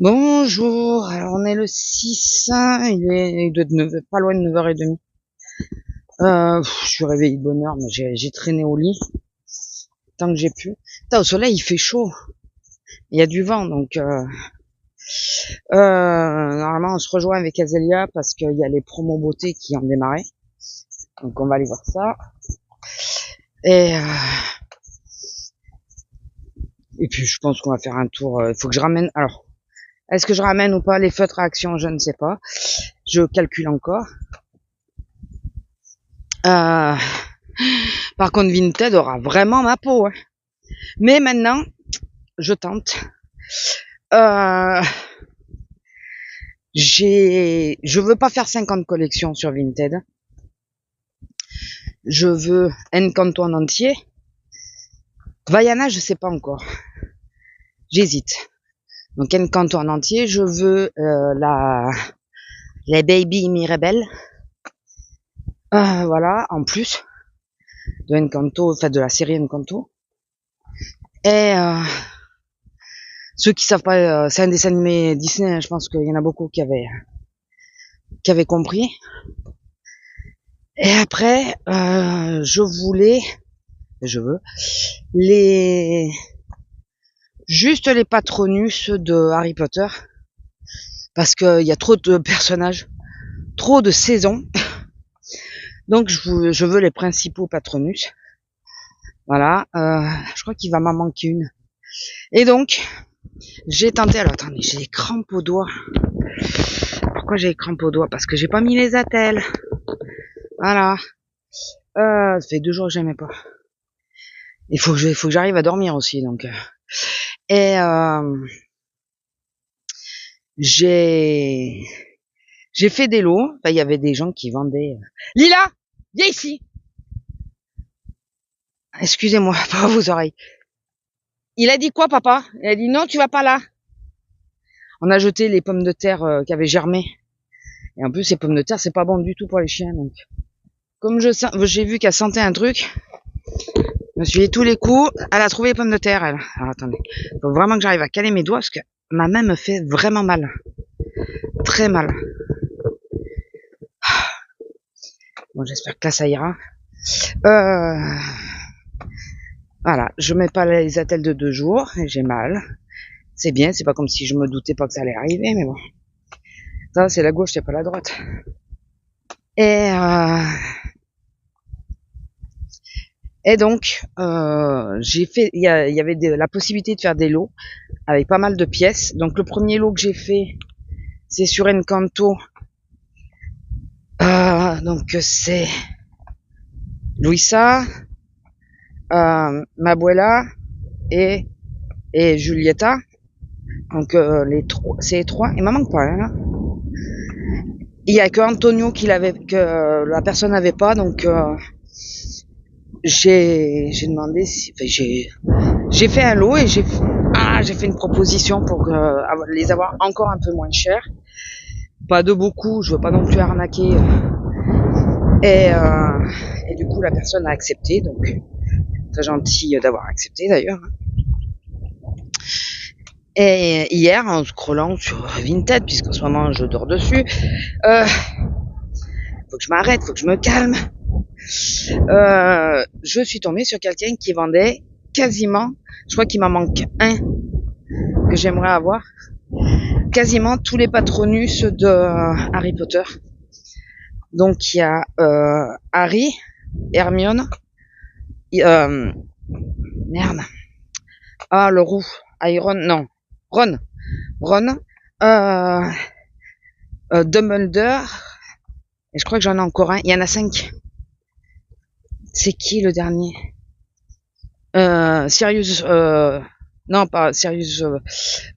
Bonjour, alors on est le 6, il doit être pas loin de 9h30. Je suis réveillé de bonne heure, mais j'ai traîné au lit tant que j'ai pu. Putain, au soleil, il fait chaud, il y a du vent, donc normalement on se rejoint avec Azélia parce qu'il y a les promos beauté qui ont démarré, donc on va aller voir ça. Et puis je pense qu'on va faire un tour. Il faut que je ramène. Alors, est-ce que je ramène ou pas les feutres à action? Je ne sais pas. Je calcule encore. Par contre, Vinted aura vraiment ma peau. Hein. Mais maintenant, je tente. Je veux pas faire 50 collections sur Vinted. Je veux Encanto en entier. Vaiana, je sais pas encore. J'hésite. Donc Encanto en entier. Je veux les Baby Mirabelle. Voilà, en plus de Encanto, enfin de la série Encanto. Et ceux qui savent pas, c'est un dessin animé Disney. Je pense qu'il y en a beaucoup qui avaient compris. Et après, je veux juste les Patronus de Harry Potter, parce qu'il y a trop de personnages, trop de saisons. Donc je veux les principaux Patronus. Voilà, je crois qu'il va m'en manquer une. Et donc, j'ai tenté, alors attendez, j'ai des crampes aux doigts. Pourquoi j'ai des crampes aux doigts? Parce que j'ai pas mis les attelles. Voilà. Ça fait 2 jours que j'aimais pas. Il faut que j'arrive à dormir aussi, donc. Et j'ai fait des lots. Enfin, il y avait des gens qui vendaient. Lila, viens ici. Excusez-moi, pas vos oreilles. Il a dit quoi, papa? Il a dit non, tu vas pas là. On a jeté les pommes de terre qui avaient germé. Et en plus, ces pommes de terre, c'est pas bon du tout pour les chiens. Donc, comme j'ai vu qu'elle sentait un truc, je me suis dit tous les coups. Elle a trouvé les pommes de terre, elle. Alors attendez, faut vraiment que j'arrive à caler mes doigts parce que ma main me fait vraiment mal, très mal. Bon, j'espère que là ça ira. Voilà, je mets pas les attelles de 2 jours et j'ai mal. C'est bien, c'est pas comme si je me doutais pas que ça allait arriver, mais bon. Ça, c'est la gauche, c'est pas la droite. Et donc, j'ai fait, il y avait la possibilité de faire des lots avec pas mal de pièces. Donc, le premier lot que j'ai fait, c'est sur Encanto. Donc, c'est Luisa, Mabuela et Julieta. Donc, c'est les trois. Il m'en manque pas, hein. Il y a que Antonio que la personne n'avait pas, donc j'ai demandé si, enfin, j'ai fait un lot et j'ai fait une proposition pour les avoir encore un peu moins cher. Pas de beaucoup, je veux pas non plus arnaquer. Et du coup, la personne a accepté, donc très gentil d'avoir accepté d'ailleurs. Et hier, en scrollant sur Vinted, puisqu'en ce moment je dors dessus, faut que je m'arrête, faut que je me calme. Je suis tombée sur quelqu'un qui vendait quasiment, je crois qu'il m'en manque un que j'aimerais avoir, quasiment tous les Patronus de Harry Potter. Donc il y a Harry, Hermione, merde, le roux, Ron, Dumbledore, et je crois que j'en ai encore un, il y en a 5. C'est qui le dernier? Sirius, non pas Sirius,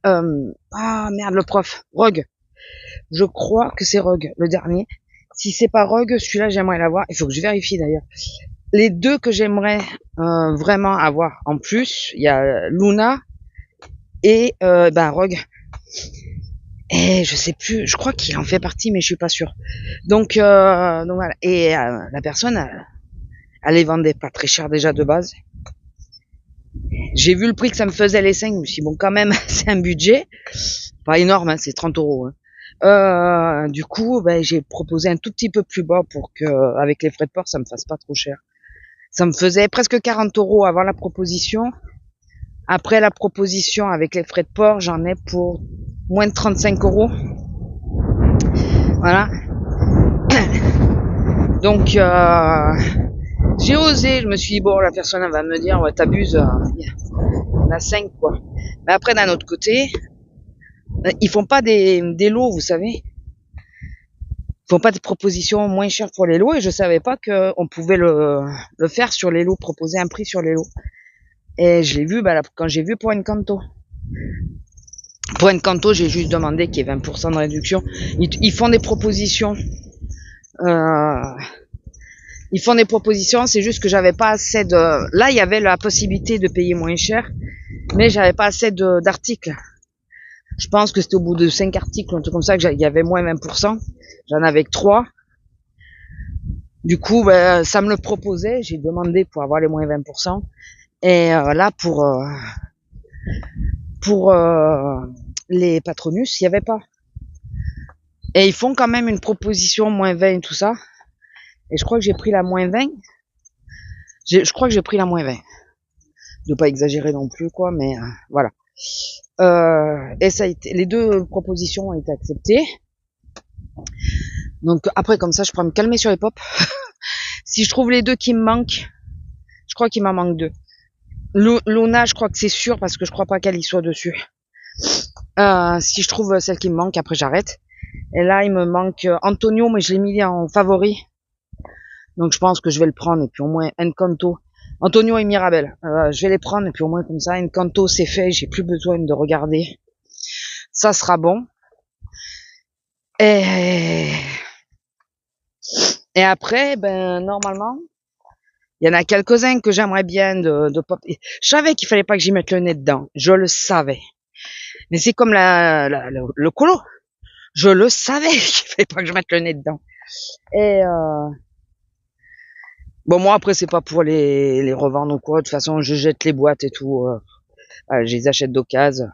merde, le prof, Rogue. Je crois que c'est Rogue, le dernier. Si c'est pas Rogue, celui-là j'aimerais l'avoir. Il faut que je vérifie d'ailleurs. Les 2 que j'aimerais vraiment avoir en plus, il y a Luna et Rogue. Et je sais plus, je crois qu'il en fait partie, mais je suis pas sûre. Donc voilà. Et la personne, elle les vendait pas très cher déjà de base. J'ai vu le prix que ça me faisait les 5, je me suis dit, bon, quand même, c'est un budget. Pas énorme, hein, c'est 30 €. Hein. Du coup, j'ai proposé un tout petit peu plus bas pour que, avec les frais de port, ça me fasse pas trop cher. Ça me faisait presque 40 € avant la proposition. Après la proposition, avec les frais de port, j'en ai pour moins de 35 €. Voilà. Donc, j'ai osé, je me suis dit, bon, la personne elle va me dire, ouais, t'abuses, il y en a 5, quoi. Mais après, d'un autre côté, ils font pas des lots, vous savez. Ils font pas de propositions moins chères pour les lots, et je savais pas qu'on pouvait le faire sur les lots, proposer un prix sur les lots. Et je l'ai vu, quand j'ai vu pour Encanto. Pour Encanto, j'ai juste demandé qu'il y ait 20% de réduction. Ils font des propositions. Ils font des propositions, c'est juste que j'avais pas assez de... Là, il y avait la possibilité de payer moins cher, mais j'avais pas assez d'articles. Je pense que c'était au bout de 5 articles, un truc comme ça, qu'il y avait moins 20%. J'en avais que 3. Du coup, ça me le proposait, j'ai demandé pour avoir les moins 20%. Et là, pour les Patronus, il y avait pas. Et ils font quand même une proposition moins 20 et tout ça. Et je crois que j'ai pris la moins 20. Je crois que j'ai pris la moins 20. De pas exagérer non plus, quoi, mais voilà. Et ça a été, les 2 propositions ont été acceptées. Donc après, comme ça, je pourrais me calmer sur les pop. Si je trouve les 2 qui me manquent, je crois qu'il m'en manque 2. Luna, je crois que c'est sûr parce que je crois pas qu'elle y soit dessus. Si je trouve celle qui me manque, après j'arrête. Et là, il me manque Antonio, mais je l'ai mis en favori. Donc je pense que je vais le prendre, et puis au moins Encanto. Antonio et Mirabel, je vais les prendre, et puis au moins comme ça, Encanto c'est fait, j'ai plus besoin de regarder. Ça sera bon. Et après, normalement, il y en a quelques-uns que j'aimerais bien de pop. Je savais qu'il fallait pas que j'y mette le nez dedans. Je le savais. Mais c'est comme le colo. Je le savais qu'il fallait pas que je mette le nez dedans. Et bon, moi après c'est pas pour les revendre ou quoi. De toute façon, je jette les boîtes et tout. Je les achète d'occasion.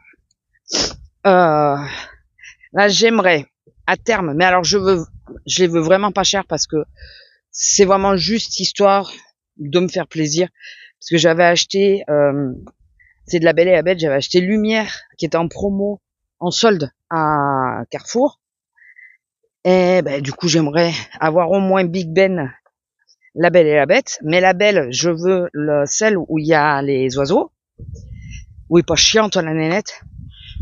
Là, j'aimerais à terme, mais alors je les veux vraiment pas cher parce que c'est vraiment juste histoire de me faire plaisir. Parce que j'avais acheté, c'est de la Belle et la Bête, j'avais acheté Lumière qui était en promo, en solde à Carrefour. Et du coup, j'aimerais avoir au moins Big Ben, la Belle et la Bête. Mais la Belle, je veux celle où il y a les oiseaux. Oui, pas chiante la nénette.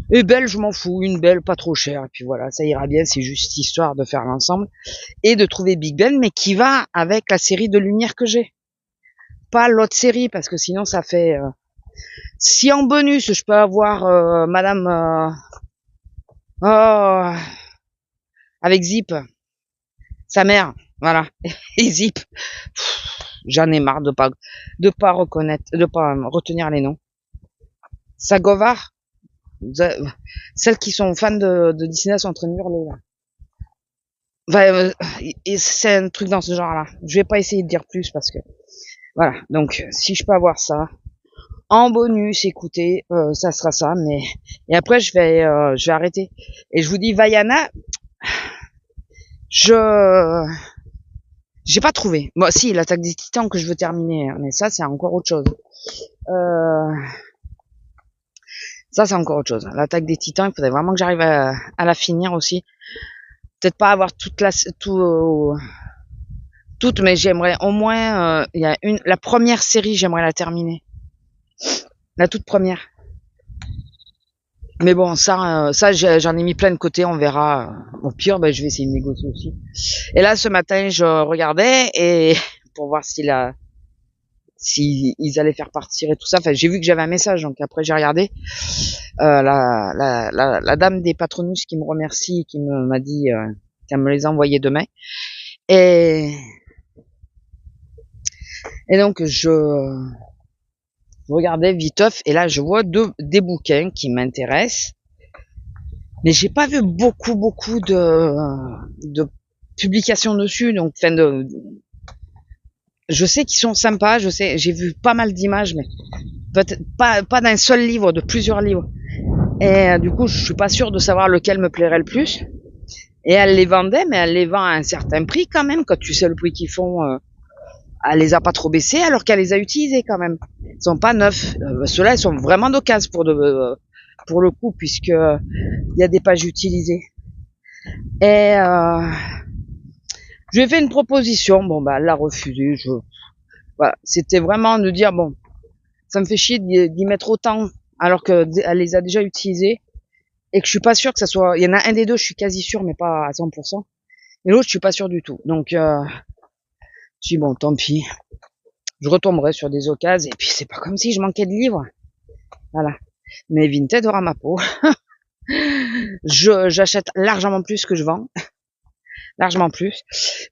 Et Belle, je m'en fous, une Belle pas trop chère. Et puis voilà, ça ira bien, c'est juste histoire de faire l'ensemble. Et de trouver Big Ben, mais qui va avec la série de Lumière que j'ai. Pas l'autre série, parce que sinon ça fait... Si en bonus, je peux avoir Madame... avec Zip, sa mère, voilà. Et Zip, j'en ai marre de pas reconnaître, de pas retenir les noms. Sagovar, celles qui sont fans de Disney sont en train de hurler là. C'est un truc dans ce genre-là. Je vais pas essayer de dire plus parce que voilà. Donc si je peux avoir ça en bonus, écoutez, ça sera ça. Mais et après je vais arrêter. Et je vous dis Vaiana, j'ai pas trouvé. Bon, si, l'attaque des Titans que je veux terminer, mais ça c'est encore autre chose. Ça c'est encore autre chose. L'attaque des Titans, il faudrait vraiment que j'arrive à la finir aussi. Peut-être pas avoir toute, mais j'aimerais au moins, il y a la première série, j'aimerais la terminer. La toute première. Mais bon, ça j'en ai mis plein de côté, on verra. Au pire, je vais essayer de négocier aussi. Et là, ce matin, je regardais et pour voir si ils allaient faire partir et tout ça. Enfin, j'ai vu que j'avais un message, donc après j'ai regardé. La dame des Patronus qui me remercie, qui m'a dit qu'elle me les a envoyés demain. Et donc je regardais viteuf et là je vois des bouquins qui m'intéressent. Mais j'ai pas vu beaucoup de publications dessus, donc je sais qu'ils sont sympas, j'ai vu pas mal d'images, mais peut-être pas d'un seul livre, de plusieurs livres. Et du coup, je suis pas sûre de savoir lequel me plairait le plus. Et elle les vendait, mais elle les vend à un certain prix quand même. Quand tu sais le prix qu'ils font, elle les a pas trop baissés, alors qu'elle les a utilisés quand même. Ils sont pas neufs. Ceux-là, ils sont vraiment d'occasion pour le coup, puisque il y a des pages utilisées. Et je lui ai fait une proposition. Bon, bah, elle l'a refusé. Voilà. C'était vraiment de dire, bon, ça me fait chier d'y mettre autant, alors qu'elle les a déjà utilisés. Et que je suis pas sûre que ça soit, il y en a un des deux, je suis quasi sûre, mais pas à 100%. Et l'autre, je suis pas sûre du tout. Donc, je dis bon, tant pis. Je retomberai sur des occasions. Et puis, c'est pas comme si je manquais de livres. Voilà. Mais Vinted aura ma peau. J'achète largement plus que je vends. Largement plus.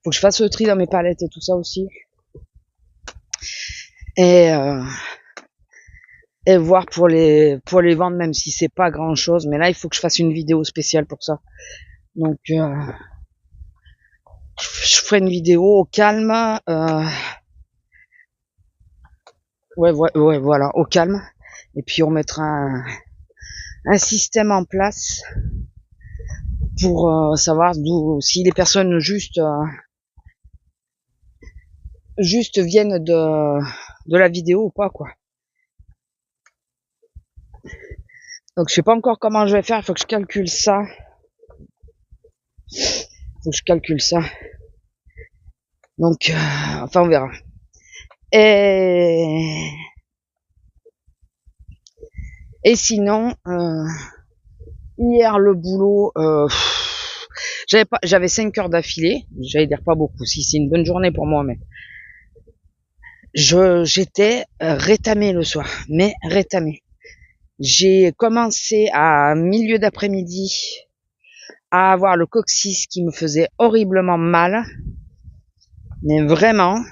Faut que je fasse le tri dans mes palettes et tout ça aussi. Et voir pour les vendre, même si c'est pas grand chose. Mais là, il faut que je fasse une vidéo spéciale pour ça. Donc, je ferai une vidéo au calme. Ouais, voilà, au calme. Et puis on mettra un système en place pour savoir d'où, si les personnes juste viennent de la vidéo ou pas, quoi. Donc je sais pas encore comment je vais faire, il faut que je calcule ça. Donc, enfin on verra. Et sinon, hier le boulot, j'avais 5 heures d'affilée. J'allais dire pas beaucoup, si c'est une bonne journée pour moi, mais j'étais rétamée le soir, mais rétamée. J'ai commencé à milieu d'après-midi à avoir le coccyx qui me faisait horriblement mal, mais vraiment.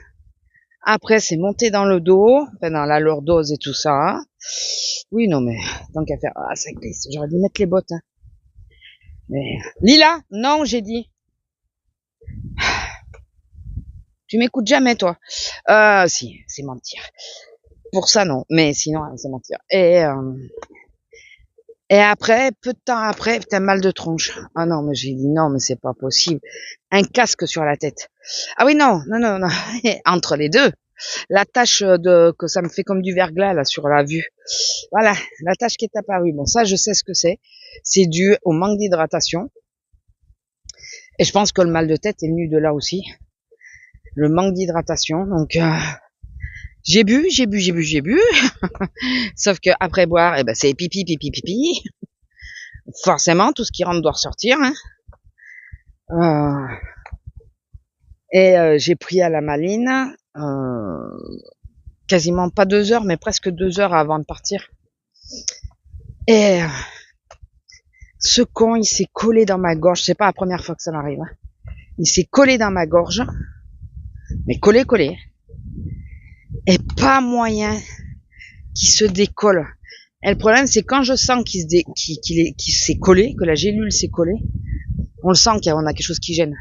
Après, c'est monté dans le dos, enfin dans la lordose et tout ça. Oui, non, mais tant qu'à faire, ça glisse. J'aurais dû mettre les bottes. Hein. Mais Lila, non, j'ai dit. Tu m'écoutes jamais, toi. Si, c'est mentir. Pour ça, non. Mais sinon, c'est mentir. Et après, peu de temps après, putain, mal de tronche. Ah non, mais j'ai dit non, mais c'est pas possible. Un casque sur la tête. Ah oui, non. Entre les deux. La tache que ça me fait comme du verglas, là, sur la vue. Voilà, la tache qui est apparue. Bon, ça, je sais ce que c'est. C'est dû au manque d'hydratation. Et je pense que le mal de tête est venu de là aussi. Le manque d'hydratation. Donc, j'ai bu. Sauf que après boire, eh ben, c'est pipi. Forcément, tout ce qui rentre doit ressortir. Hein. J'ai pris à la maline, quasiment pas 2 heures, mais presque 2 heures avant de partir. Et ce con, il s'est collé dans ma gorge. C'est pas la première fois que ça m'arrive. Hein. Il s'est collé dans ma gorge, mais collé. Et pas moyen qu'il se décolle. Et le problème, c'est quand je sens qu'il s'est collé, que la gélule s'est collée, on le sent qu'on a quelque chose qui gêne.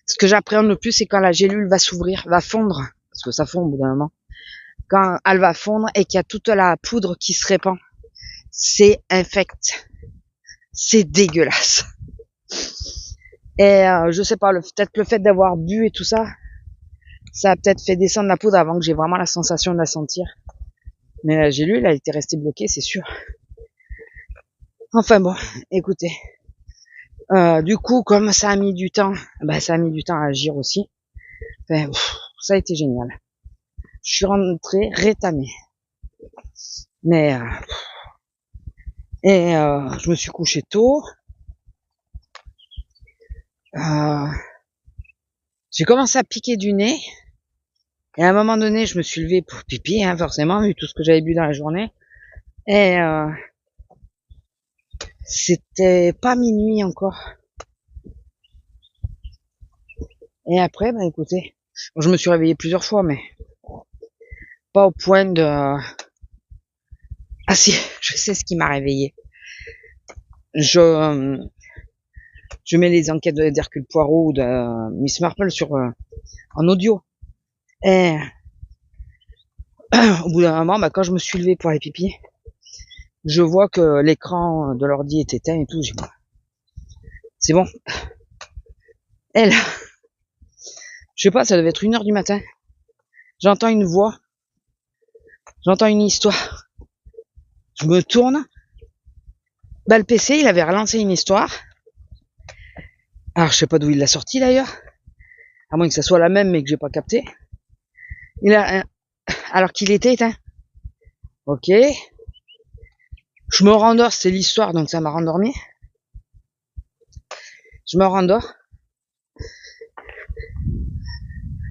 Ce que j'appréhende le plus, c'est quand la gélule va s'ouvrir, va fondre, parce que ça fond au bout d'un moment. Quand elle va fondre et qu'il y a toute la poudre qui se répand, c'est infect. C'est dégueulasse. Et je sais pas, peut-être le fait d'avoir bu et tout ça, ça a peut-être fait descendre la poudre avant que j'ai vraiment la sensation de la sentir. Mais la gélule, elle était restée bloquée, c'est sûr. Enfin bon, écoutez. Du coup, comme ça a mis du temps, ça a mis du temps à agir aussi. Enfin, ça a été génial. Je suis rentrée rétamée. Mais je me suis couchée tôt. J'ai commencé à piquer du nez. Et à un moment donné, je me suis levée pour pipi, hein, forcément, vu tout ce que j'avais bu dans la journée. Et c'était pas minuit encore. Et après, écoutez, je me suis réveillée plusieurs fois, mais pas au point de... Ah si, je sais ce qui m'a réveillée. Je mets les enquêtes d'Hercule Poirot ou de Miss Marple en audio. Et au bout d'un moment, quand je me suis levée pour aller pipi, je vois que l'écran de l'ordi est éteint et tout. J'ai dit, bon, c'est bon. Elle, je sais pas, ça devait être 1h du matin. J'entends une voix, j'entends une histoire. Je me tourne. Le PC, il avait relancé une histoire. Alors, je sais pas d'où il l'a sorti d'ailleurs. À moins que ça soit la même, mais que j'ai pas capté. Alors qu'il était éteint. Ok. Je me rendors, c'est l'histoire, donc ça m'a rendormi. Je me rendors.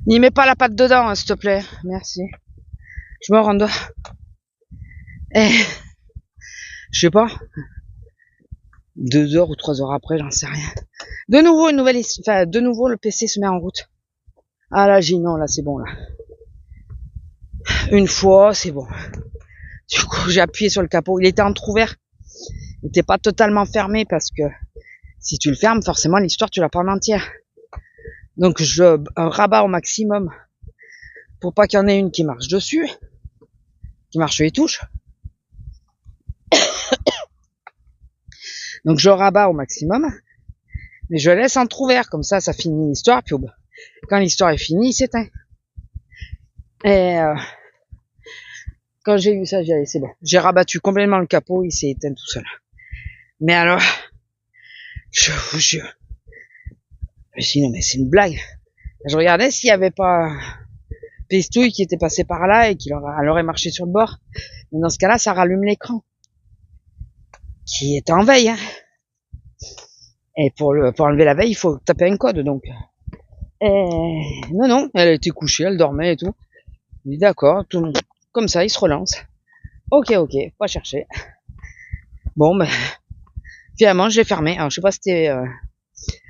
N'y mets pas la patte dedans, hein, s'il te plaît. Merci. Je me rendors. Et, je sais pas, 2 heures ou 3 heures après, j'en sais rien. De nouveau, de nouveau, le PC se met en route. Ah là, j'ai non, là, c'est bon, là. Une fois, c'est bon. Du coup, j'ai appuyé sur le capot. Il était entrouvert. Il était pas totalement fermé parce que si tu le fermes, forcément, l'histoire, tu la prends en entière. Donc, je rabats au maximum pour pas qu'il y en ait une qui marche dessus, qui marche sur les touches. Donc, je rabats au maximum, mais je laisse entrouvert. Comme ça finit l'histoire. Puis, quand l'histoire est finie, il s'éteint. Et quand j'ai vu ça, j'ai dit, c'est bon. J'ai rabattu complètement le capot, il s'est éteint tout seul. Mais alors, je vous jure, je me suis dit, non mais c'est une blague. Je regardais s'il y avait pas Pestouille qui était passé par là et qu'il aurait marché sur le bord. Mais dans ce cas-là, ça rallume l'écran. Qui est en veille, hein. Et pour enlever la veille, il faut taper un code, donc. Et non, elle était couchée, elle dormait et tout. Je dis d'accord, comme ça, il se relance. Ok, pas chercher. Bon, finalement, je l'ai fermé. Alors, je sais pas si c'était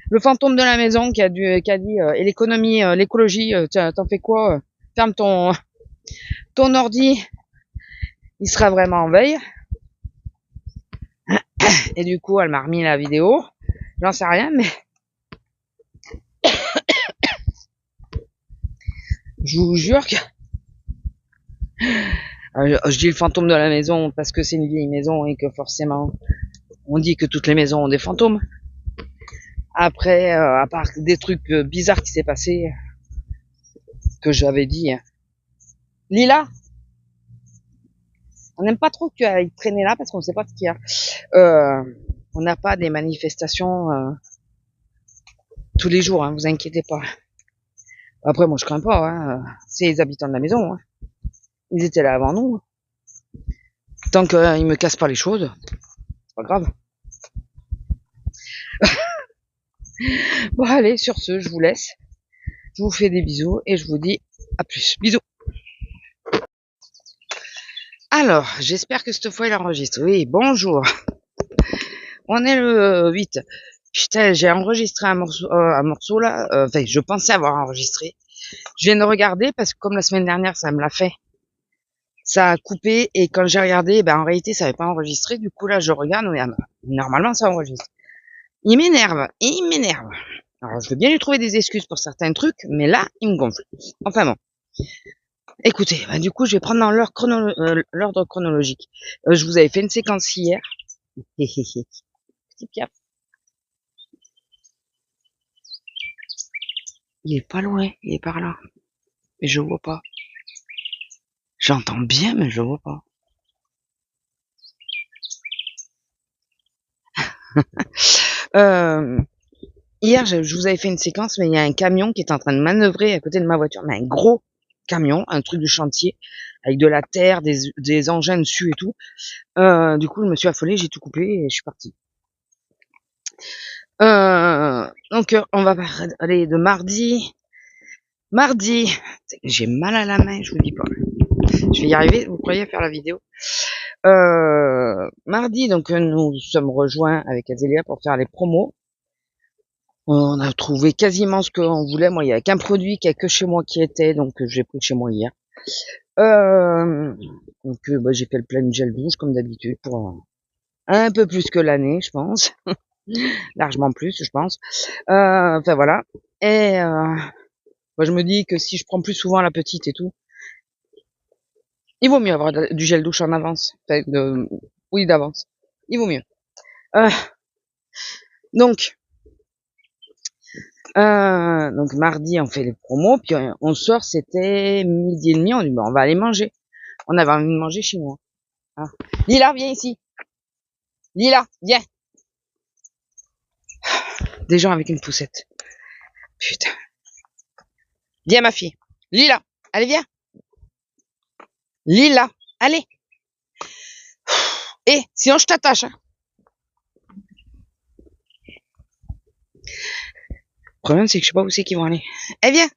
le fantôme de la maison qui a dit et l'économie, l'écologie, t'en fais quoi, ferme ton ordi, il sera vraiment en veille. Et du coup, elle m'a remis la vidéo. J'en sais rien, mais je vous jure que je dis le fantôme de la maison parce que c'est une vieille maison et que forcément on dit que toutes les maisons ont des fantômes. Après, à part des trucs bizarres qui s'est passé, que j'avais dit. Lila, on n'aime pas trop que tu ailles traîner là parce qu'on ne sait pas ce qu'il y a. On n'a pas des manifestations tous les jours, hein, vous inquiétez pas. Après, moi je crains pas, hein, c'est les habitants de la maison. Hein. Ils étaient là avant nous. Tant qu'ils me cassent pas les choses, c'est pas grave. Bon allez, sur ce, je vous laisse. Je vous fais des bisous et je vous dis à plus. Bisous. Alors, j'espère que cette fois il enregistre. Oui, bonjour. On est le 8. Putain, j'ai enregistré un morceau là. Enfin, je pensais avoir enregistré. Je viens de regarder parce que comme la semaine dernière, ça me l'a fait. Ça a coupé et quand j'ai regardé, en réalité, ça n'avait pas enregistré. Du coup, là, je regarde. Normalement, ça enregistre. Il m'énerve. Alors, je veux bien lui trouver des excuses pour certains trucs, mais là, il me gonfle. Enfin bon. Écoutez, du coup, je vais prendre dans l'ordre chronologique. Je vous avais fait une séquence hier. Petit piaf. Il est pas loin, il est par là. Mais je vois pas. J'entends bien, mais je vois pas. Hier, je vous avais fait une séquence, mais il y a un camion qui est en train de manœuvrer à côté de ma voiture. Mais un gros camion, un truc de chantier, avec de la terre, des engins dessus et tout. Du coup, je me suis affolée, j'ai tout coupé et je suis partie. Donc, on va aller de mardi. Mardi, j'ai mal à la main, je vous dis pas. Je vais y arriver, vous croyez, à faire la vidéo. Mardi, donc nous sommes rejoints avec Azélia pour faire les promos. On a trouvé quasiment ce qu'on voulait. Moi, il y a qu'un produit qui a que chez moi qui était, donc j'ai pris chez moi hier. Donc j'ai fait le plein de gel douche comme d'habitude pour un peu plus que l'année, je pense. Largement plus, je pense. Enfin voilà. Et je me dis que si je prends plus souvent la petite et tout, Il vaut mieux avoir du gel douche en avance. Enfin, oui, d'avance. Il vaut mieux. Euh, donc, mardi, on fait les promos, puis on sort, c'était 12h30, on dit, bon, on va aller manger. On avait envie de manger chinois. Hein. Lila, viens ici. Lila, viens. Des gens avec une poussette. Putain. Viens, ma fille. Lila, allez, viens. Lila, allez. Eh, sinon je t'attache. Hein. Le problème, c'est que je sais pas où c'est qu'ils vont aller. Eh, viens.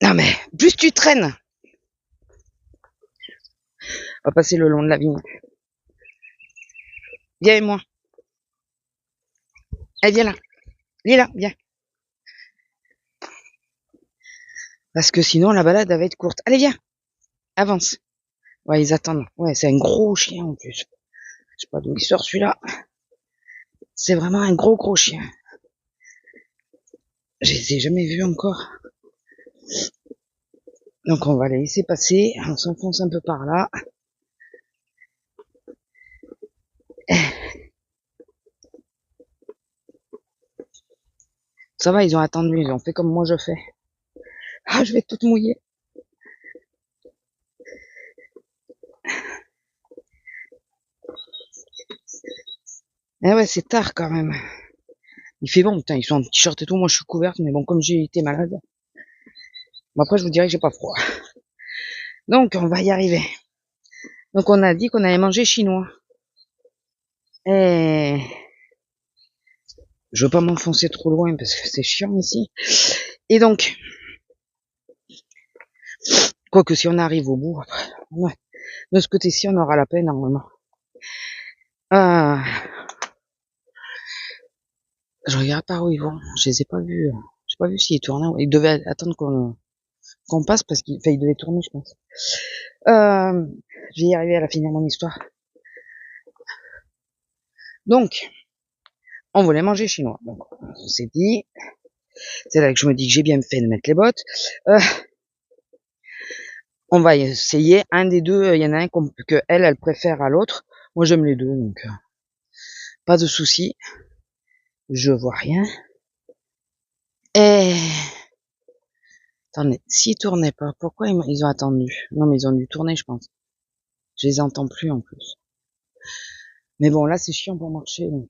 Non, mais plus tu traînes. On va passer le long de la vigne. Viens avec moi. Eh, viens là. Lila, viens. Parce que sinon, la balade, elle va être courte. Allez, viens. Avance. Ouais, ils attendent. Ouais, c'est un gros chien, en plus. Je sais pas d'où il sort, celui-là. C'est vraiment un gros chien. Je les ai jamais vus encore. Donc, on va les laisser passer. On s'enfonce un peu par là. Ça va, ils ont attendu. Ils ont fait comme moi je fais. Ah, je vais toute mouiller. Eh ouais, c'est tard quand même. Il fait bon, putain, ils sont en t-shirt et tout. Moi, je suis couverte, mais bon, comme j'ai été malade. Bon, après, je vous dirai que j'ai pas froid. Donc, on va y arriver. Donc, on a dit qu'on allait manger chinois. Et je veux pas m'enfoncer trop loin parce que c'est chiant ici. Et donc, quoique si on arrive au bout, après, ouais, de ce côté-ci, on aura la peine normalement. Je regarde par où ils vont. Je les ai pas vus. J'ai pas vu s'ils tournaient. Ils devaient attendre qu'on passe parce qu'ils devaient tourner, je pense. Je vais y arriver à la finir mon histoire. Donc, on voulait manger chinois. Donc, on s'est dit, c'est là que je me dis que j'ai bien fait de mettre les bottes. On va essayer un des deux. Il y en a un que elle préfère à l'autre. Moi, j'aime les deux, donc pas de souci. Je vois rien. Et attendez, s'ils tournaient pas, pourquoi ils ont attendu? Non, mais ils ont dû tourner, je pense. Je les entends plus en plus. Mais bon, là, c'est chiant pour marcher, donc.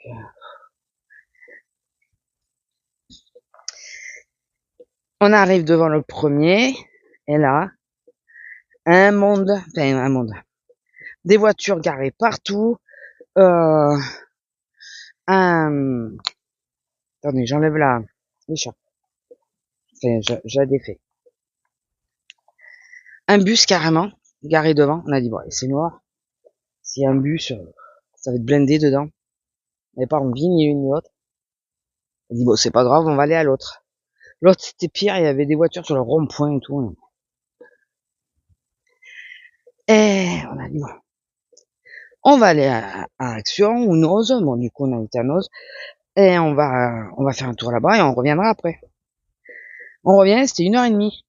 On arrive devant le premier, et là, un monde, des voitures garées partout, attendez, j'enlève l'écharpe. Enfin, je la défais. Un bus carrément, garé devant. On a dit, bon, c'est noir. S'il y a un bus, ça va être blindé dedans. On n'avait pas envie, ni une ni l'autre. On a dit, bon, c'est pas grave, on va aller à l'autre. L'autre, c'était pire, il y avait des voitures sur le rond-point et tout. Et on a dit, bon, on va aller à Action ou Noz. Bon, du coup, on a été à Noz. Et on va faire un tour là-bas et on reviendra après. On revient, c'était 1h30.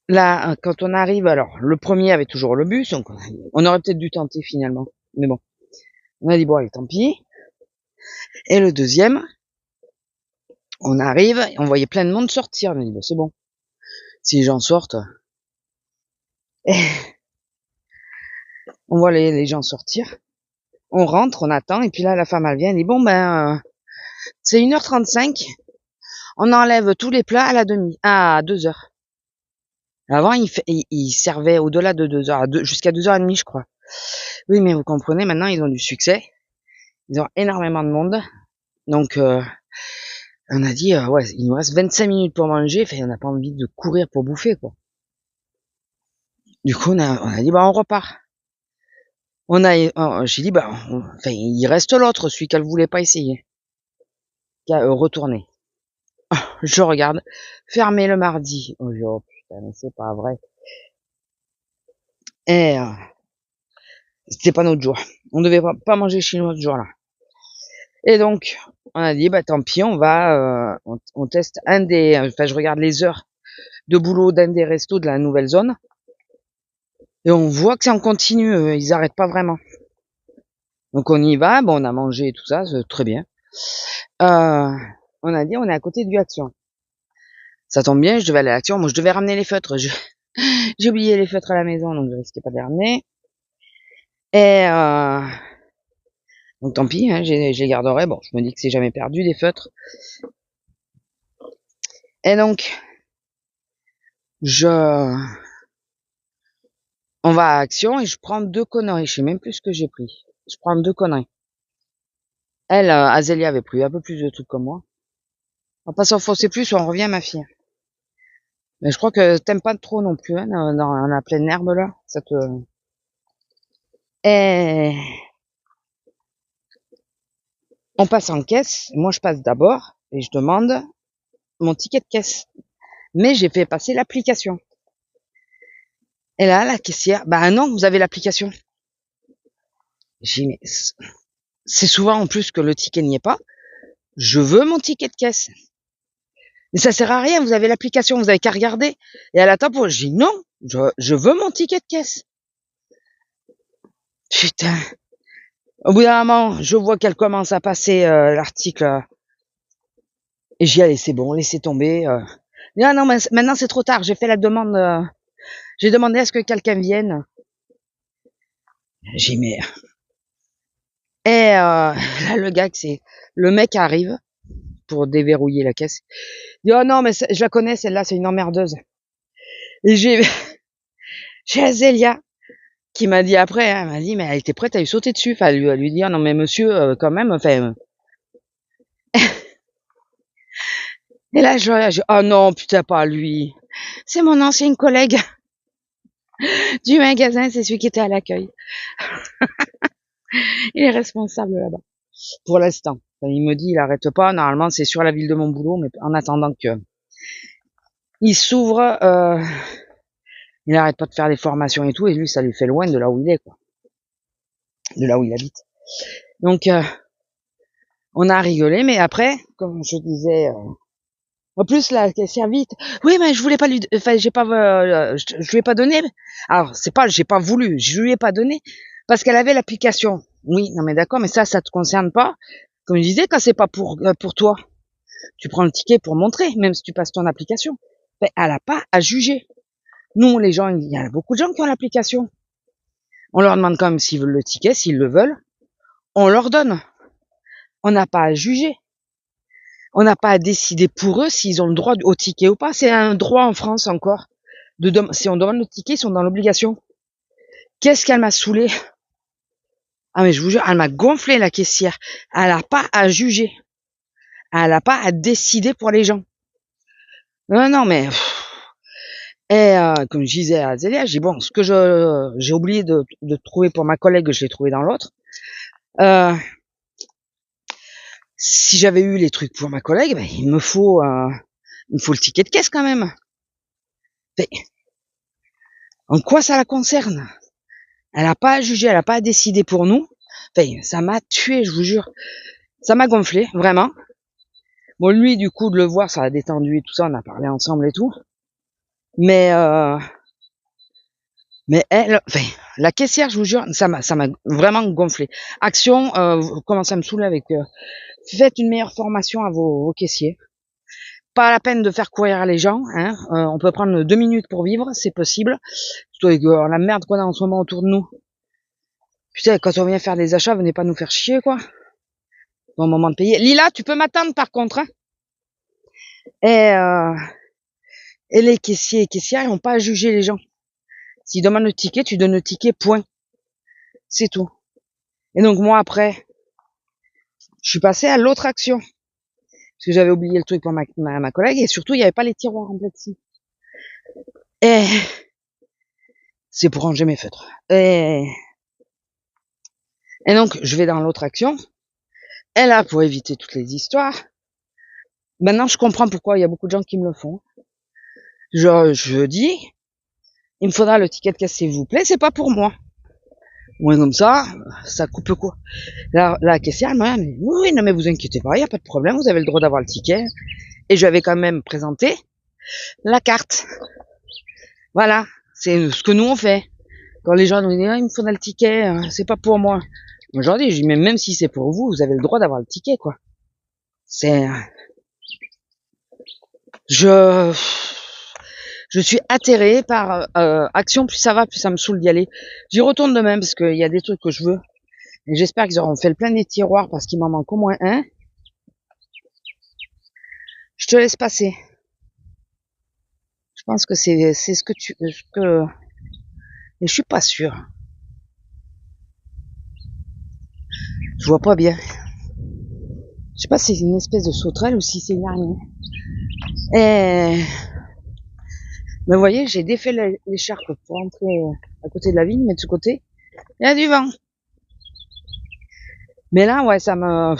Là, quand on arrive, alors, le premier avait toujours le bus, donc on aurait peut-être dû tenter finalement. Mais bon, on a dit, bon, allez, tant pis. Et le deuxième, on arrive, on voyait plein de monde sortir. On a dit, bon, c'est bon. Si les gens sortent, on voit les gens sortir. On rentre, on attend, et puis là, la femme, elle vient, elle dit, bon, c'est 1h35. On enlève tous les plats à 2h. Avant, il servait au-delà de 2h, jusqu'à 2h30, je crois. Oui, mais vous comprenez, maintenant, ils ont du succès. Ils ont énormément de monde. Donc, on a dit, ouais, il nous reste 25 minutes pour manger. Enfin, on n'a pas envie de courir pour bouffer, quoi. Du coup, on a dit, on repart. J'ai dit, il reste l'autre, celui qu'elle voulait pas essayer. Qui a retourné. Je regarde. Fermé le mardi. Oh putain, mais c'est pas vrai. Et c'était pas notre jour. On devait pas manger chinois ce jour-là. Et donc, on a dit, tant pis, on va, on teste je regarde les heures de boulot d'un des restos de la nouvelle zone. Et on voit que c'est en continu, ils arrêtent pas vraiment. Donc on y va, bon on a mangé et tout ça, c'est très bien. On a dit on est à côté du Action. Ça tombe bien, je devais aller à l'Action, moi je devais ramener les feutres. J'ai oublié les feutres à la maison, donc je risquais pas de les ramener. Et donc tant pis, hein, je les garderai. Bon, je me dis que c'est jamais perdu des feutres. Et donc, on va à Action et je prends 2 conneries. Je sais même plus ce que j'ai pris. Je prends 2 conneries. Elle, Azélia avait pris un peu plus de trucs comme moi. On va pas s'enfoncer plus, on revient ma fille. Mais je crois que t'aimes pas trop non plus, hein, dans la pleine herbe là. Ça te... Et on passe en caisse. Moi, je passe d'abord et je demande mon ticket de caisse. Mais j'ai fait passer l'application. Et là, la caissière, bah non, vous avez l'application. J'ai dit, mais c'est souvent en plus que le ticket n'y est pas. Je veux mon ticket de caisse. Mais ça sert à rien, vous avez l'application, vous avez qu'à regarder. Et elle attend pour... Je dis non, je veux mon ticket de caisse. Putain. Au bout d'un moment, je vois qu'elle commence à passer l'article. Et j'y allais, c'est bon, laissez tomber. Ah non, mais maintenant c'est trop tard, j'ai fait la demande. J'ai demandé à ce que quelqu'un vienne. J'ai mis. Et là, le gars, c'est le mec arrive pour déverrouiller la caisse. Il dit oh non, mais je la connais, celle-là, c'est une emmerdeuse. Et j'ai Azélia qui m'a dit après, hein, elle m'a dit mais elle était prête à lui sauter dessus, enfin lui dire non mais monsieur quand même, enfin. Et là je oh non putain pas lui, c'est mon ancien collègue du magasin, c'est celui qui était à l'accueil. Il est responsable là-bas pour l'instant. Enfin, il me dit il arrête pas, normalement c'est sur la ville de mon boulot, mais en attendant que il s'ouvre, il arrête pas de faire des formations et tout, et lui ça lui fait loin de là où il est quoi, de là où il habite. Donc on a rigolé, mais après, comme je disais, en plus la caissière vite, oui mais je voulais pas lui, enfin j'ai pas, je lui ai pas donné. Alors c'est pas, j'ai pas voulu, je lui ai pas donné parce qu'elle avait l'application. Oui, non mais d'accord, mais ça te concerne pas. Comme je disais, quand c'est pas pour toi, tu prends le ticket pour montrer, même si tu passes ton application. Ben, elle a pas à juger. Nous, les gens, il y a beaucoup de gens qui ont l'application. On leur demande quand même s'ils veulent le ticket, s'ils le veulent, on leur donne. On n'a pas à juger. On n'a pas à décider pour eux s'ils ont le droit au ticket ou pas. C'est un droit en France encore. Si on demande le ticket, ils sont dans l'obligation. Qu'est-ce qu'elle m'a saoulé? Ah mais je vous jure, elle m'a gonflé la caissière. Elle n'a pas à juger. Elle n'a pas à décider pour les gens. Non, mais... Et comme je disais à Zélia, j'ai dit bon, ce que j'ai oublié de trouver pour ma collègue, je l'ai trouvé dans l'autre. Si j'avais eu les trucs pour ma collègue, ben, il me faut le ticket de caisse quand même. Mais, en quoi ça la concerne? Elle n'a pas à juger, elle n'a pas à décider pour nous. Enfin, ça m'a tué, je vous jure. Ça m'a gonflé, vraiment. Bon, lui, du coup, de le voir, ça a détendu et tout ça, on a parlé ensemble et tout. Mais elle, enfin, la caissière, je vous jure, ça m'a vraiment gonflé. Action, commence à me saouler avec... faites une meilleure formation à vos caissiers. Pas la peine de faire courir les gens, hein. On peut prendre 2 minutes pour vivre, c'est possible. Surtout avec la merde qu'on a en ce moment autour de nous. Putain, quand on vient faire des achats, venez pas nous faire chier, quoi. Au moment de payer. Lila, tu peux m'attendre par contre, hein. Et les caissiers et caissières, ils n'ont pas à juger les gens. S'ils demandent le ticket, tu donnes le ticket, point. C'est tout. Et donc moi après, je suis passée à l'autre action. Parce que j'avais oublié le truc pour ma collègue, et surtout il n'y avait pas les tiroirs en plexi. Et c'est pour ranger mes feutres. Et donc je vais dans l'autre action. Et là, pour éviter toutes les histoires, maintenant je comprends pourquoi il y a beaucoup de gens qui me le font. Je dis, il me faudra le ticket de caisse s'il vous plaît, c'est pas pour moi. Ouais, comme ça coupe quoi. La caissière, elle m'a dit, oui, non mais vous inquiétez pas, il n'y a pas de problème, vous avez le droit d'avoir le ticket. Et je lui avais quand même présenté la carte. Voilà, c'est ce que nous on fait. Quand les gens nous disent il me faudra le ticket, c'est pas pour moi. Moi je leur dis, mais même si c'est pour vous, vous avez le droit d'avoir le ticket, quoi. C'est, je suis atterrée par Action. Plus ça va, plus ça me saoule d'y aller. J'y retourne de même parce qu'il y a des trucs que je veux. Et j'espère qu'ils auront fait le plein des tiroirs parce qu'il m'en manque au moins un. Je te laisse passer. Je pense que c'est ce que mais je suis pas sûre. Je vois pas bien. Je sais pas si c'est une espèce de sauterelle ou si c'est une araignée. Et mais vous voyez, j'ai défait l'écharpe pour entrer à côté de la vigne, mais de ce côté, il y a du vent. Mais là, ouais, ça me...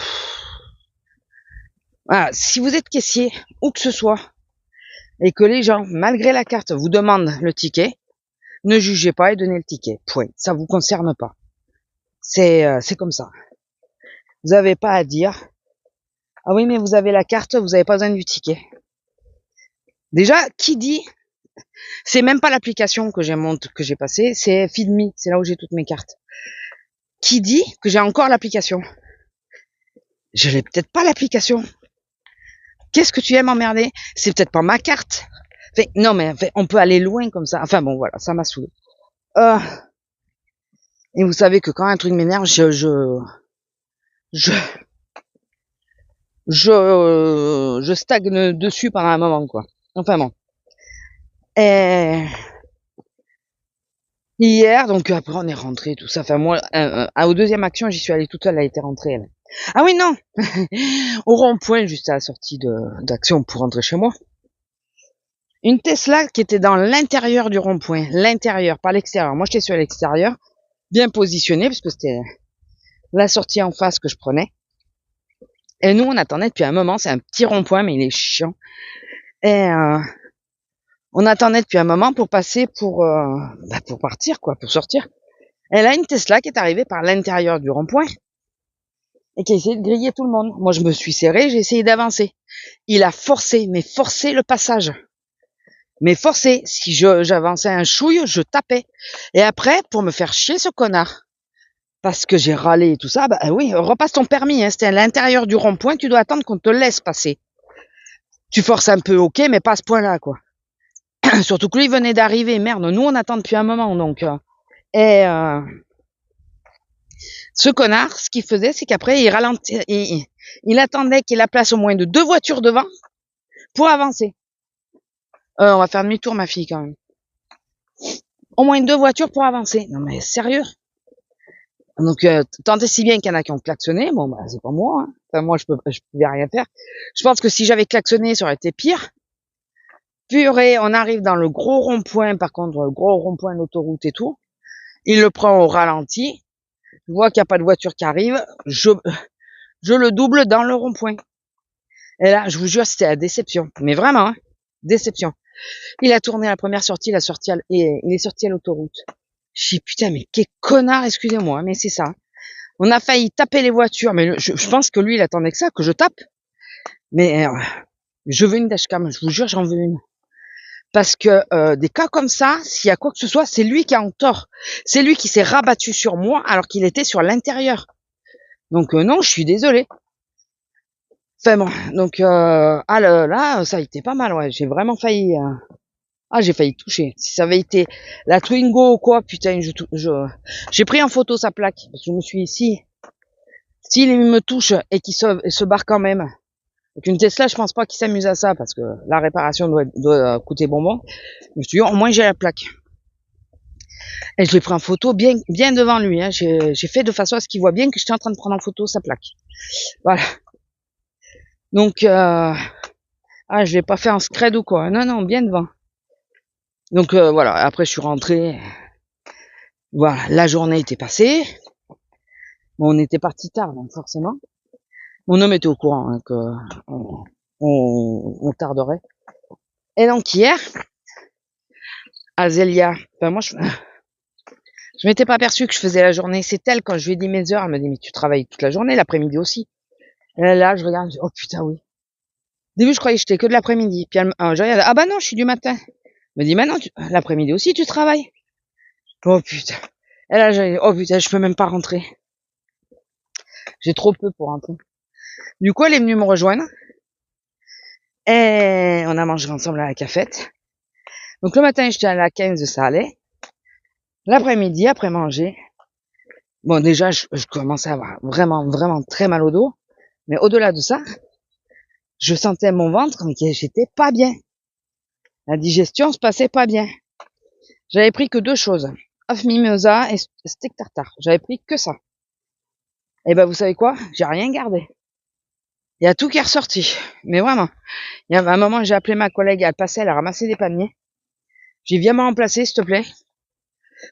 Voilà, si vous êtes caissier, où que ce soit, et que les gens, malgré la carte, vous demandent le ticket, ne jugez pas et donnez le ticket. Point. Ça vous concerne pas. C'est comme ça. Vous avez pas à dire, ah oui, mais vous avez la carte, vous avez pas besoin du ticket. Déjà, qui dit, c'est même pas l'application que j'ai passée, c'est Feedme, c'est là où j'ai toutes mes cartes. Qui dit que j'ai encore l'application? Je l'ai peut-être pas l'application. Qu'est-ce que tu aimes m'emmerder? C'est peut-être pas ma carte. Enfin, non, mais enfin, on peut aller loin comme ça. Enfin bon, voilà, ça m'a saoulé. Et vous savez que quand un truc m'énerve, je stagne dessus pendant un moment, quoi. Enfin bon. Et hier, donc après on est rentré, tout ça. Enfin moi, au deuxième action, j'y suis allée toute seule, elle a été rentrée, elle. Ah oui, non. Au rond-point, juste à la sortie d'action pour rentrer chez moi. Une Tesla qui était dans l'intérieur du rond-point. L'intérieur, pas l'extérieur. Moi, j'étais sur l'extérieur, bien positionné, parce que c'était la sortie en face que je prenais. Et nous, on attendait depuis un moment. C'est un petit rond-point, mais il est chiant. Et on attendait depuis un moment pour passer pour partir, quoi, pour sortir. Elle a une Tesla qui est arrivée par l'intérieur du rond-point et qui a essayé de griller tout le monde. Moi, je me suis serrée, j'ai essayé d'avancer. Il a forcé le passage. Mais forcé. Si j'avançais un chouille, je tapais. Et après, pour me faire chier, ce connard, parce que j'ai râlé et tout ça, bah oui, repasse ton permis, hein, c'était à l'intérieur du rond-point, tu dois attendre qu'on te laisse passer. Tu forces un peu, ok, mais pas à ce point-là, quoi. Surtout que lui, il venait d'arriver, merde, nous, on attend depuis un moment, donc... ce connard, ce qu'il faisait, c'est qu'après, il ralentit, il attendait qu'il ait la place au moins de 2 voitures devant pour avancer. On va faire demi-tour, ma fille, quand même. Au moins 2 voitures pour avancer. Non, mais sérieux? Donc, tant et si bien qu'il y en a qui ont klaxonné, bon, bah, c'est pas moi, hein. Enfin, moi, je pouvais rien faire. Je pense que si j'avais klaxonné, ça aurait été pire. Purée, on arrive dans le gros rond-point, par contre, le gros rond-point de l'autoroute et tout. Il le prend au ralenti. Je vois qu'il n'y a pas de voiture qui arrive. Je le double dans le rond-point. Et là, je vous jure, c'était la déception. Mais vraiment, hein, déception. Il a tourné à la première sortie, il est sorti à l'autoroute. Je dis, putain, mais quel connard, excusez-moi, mais c'est ça. On a failli taper les voitures, mais je pense que lui, il attendait que ça, que je tape. Mais je veux une dashcam, je vous jure, j'en veux une. Parce que des cas comme ça, s'il y a quoi que ce soit, c'est lui qui a en tort. C'est lui qui s'est rabattu sur moi alors qu'il était sur l'intérieur. Donc non, je suis désolée. Enfin bon, donc là, ça a été pas mal, ouais. J'ai vraiment failli... j'ai failli toucher. Si ça avait été la Twingo ou quoi, putain, j'ai pris en photo sa plaque. Parce que je me suis dit, s'il me touche et qu'il se barre quand même. Donc une Tesla, je pense pas qu'il s'amuse à ça, parce que la réparation doit coûter bonbon. Je me suis dit, au moins j'ai la plaque. Et je l'ai pris en photo bien devant lui, hein. J'ai fait de façon à ce qu'il voit bien que j'étais en train de prendre en photo sa plaque. Voilà. Donc, je l'ai pas fait en scred ou quoi. Non, bien devant. Donc, voilà. Après, je suis rentré. Voilà. La journée était passée. Bon, on était parti tard, donc forcément. Mon homme était au courant, hein, on tarderait. Et donc, hier, Azélia, enfin, moi, je m'étais pas aperçu que je faisais la journée. C'est elle, quand je lui ai dit mes heures, elle me dit, mais tu travailles toute la journée, l'après-midi aussi. Et là, je regarde, je dis, oh putain, oui. début, je croyais que j'étais que de l'après-midi. Puis je regarde, ah bah non, je suis du matin. Elle me dit, maintenant, l'après-midi aussi, tu travailles. Oh putain. Et là, oh putain, je peux même pas rentrer. J'ai trop peu pour rentrer. Du coup, elle est venue me rejoindre. Et on a mangé ensemble à la cafette. Donc le matin, j'étais à la 15, ça allait. L'après-midi, après manger, bon déjà, je commençais à avoir vraiment très mal au dos. Mais au-delà de ça, je sentais mon ventre, mais que j'étais pas bien. La digestion se passait pas bien. J'avais pris que 2 choses. Œuf mimosa et steak tartare. J'avais pris que ça. Et ben vous savez quoi? J'ai rien gardé. Il y a tout qui est ressorti. Mais vraiment. Il y a un moment, j'ai appelé ma collègue, elle passait, elle a ramassé des paniers. J'ai viens me remplacer, s'il te plaît.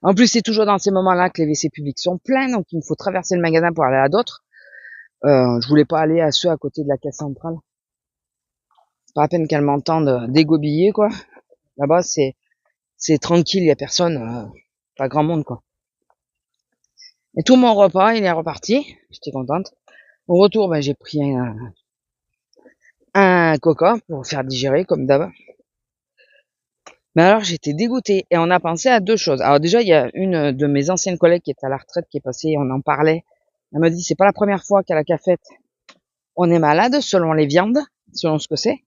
En plus, c'est toujours dans ces moments-là que les WC publics sont pleins, donc il me faut traverser le magasin pour aller à d'autres. Je voulais pas aller à ceux à côté de la caisse centrale. C'est pas la peine qu'elle m'entende dégobiller, quoi. Là-bas, c'est tranquille, il y a personne, pas grand monde, quoi. Et tout mon repas, il est reparti. J'étais contente. Au retour, ben, j'ai pris un coca pour faire digérer, comme d'hab. Mais alors, j'étais dégoûtée. Et on a pensé à 2 choses. Alors déjà, il y a une de mes anciennes collègues qui est à la retraite, qui est passée, on en parlait. Elle m'a dit, c'est pas la première fois qu'à la cafette, on est malade, selon les viandes, selon ce que c'est.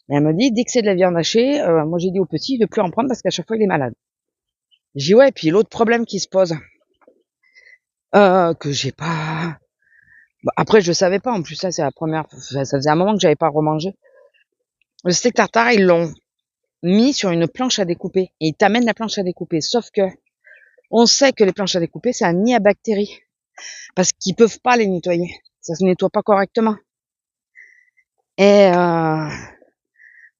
Et elle me dit, dès que c'est de la viande hachée, moi j'ai dit au petit de plus en prendre parce qu'à chaque fois, il est malade. J'ai dit, ouais, et puis l'autre problème qui se pose, que j'ai pas... Bah, après, je savais pas, en plus, ça, c'est la première... Ça faisait un moment que j'avais pas remangé. Le steak tartare, ils l'ont mis sur une planche à découper. Et ils t'amènent la planche à découper. Sauf que, on sait que les planches à découper, c'est un nid à bactéries. Parce qu'ils peuvent pas les nettoyer. Ça se nettoie pas correctement. Et,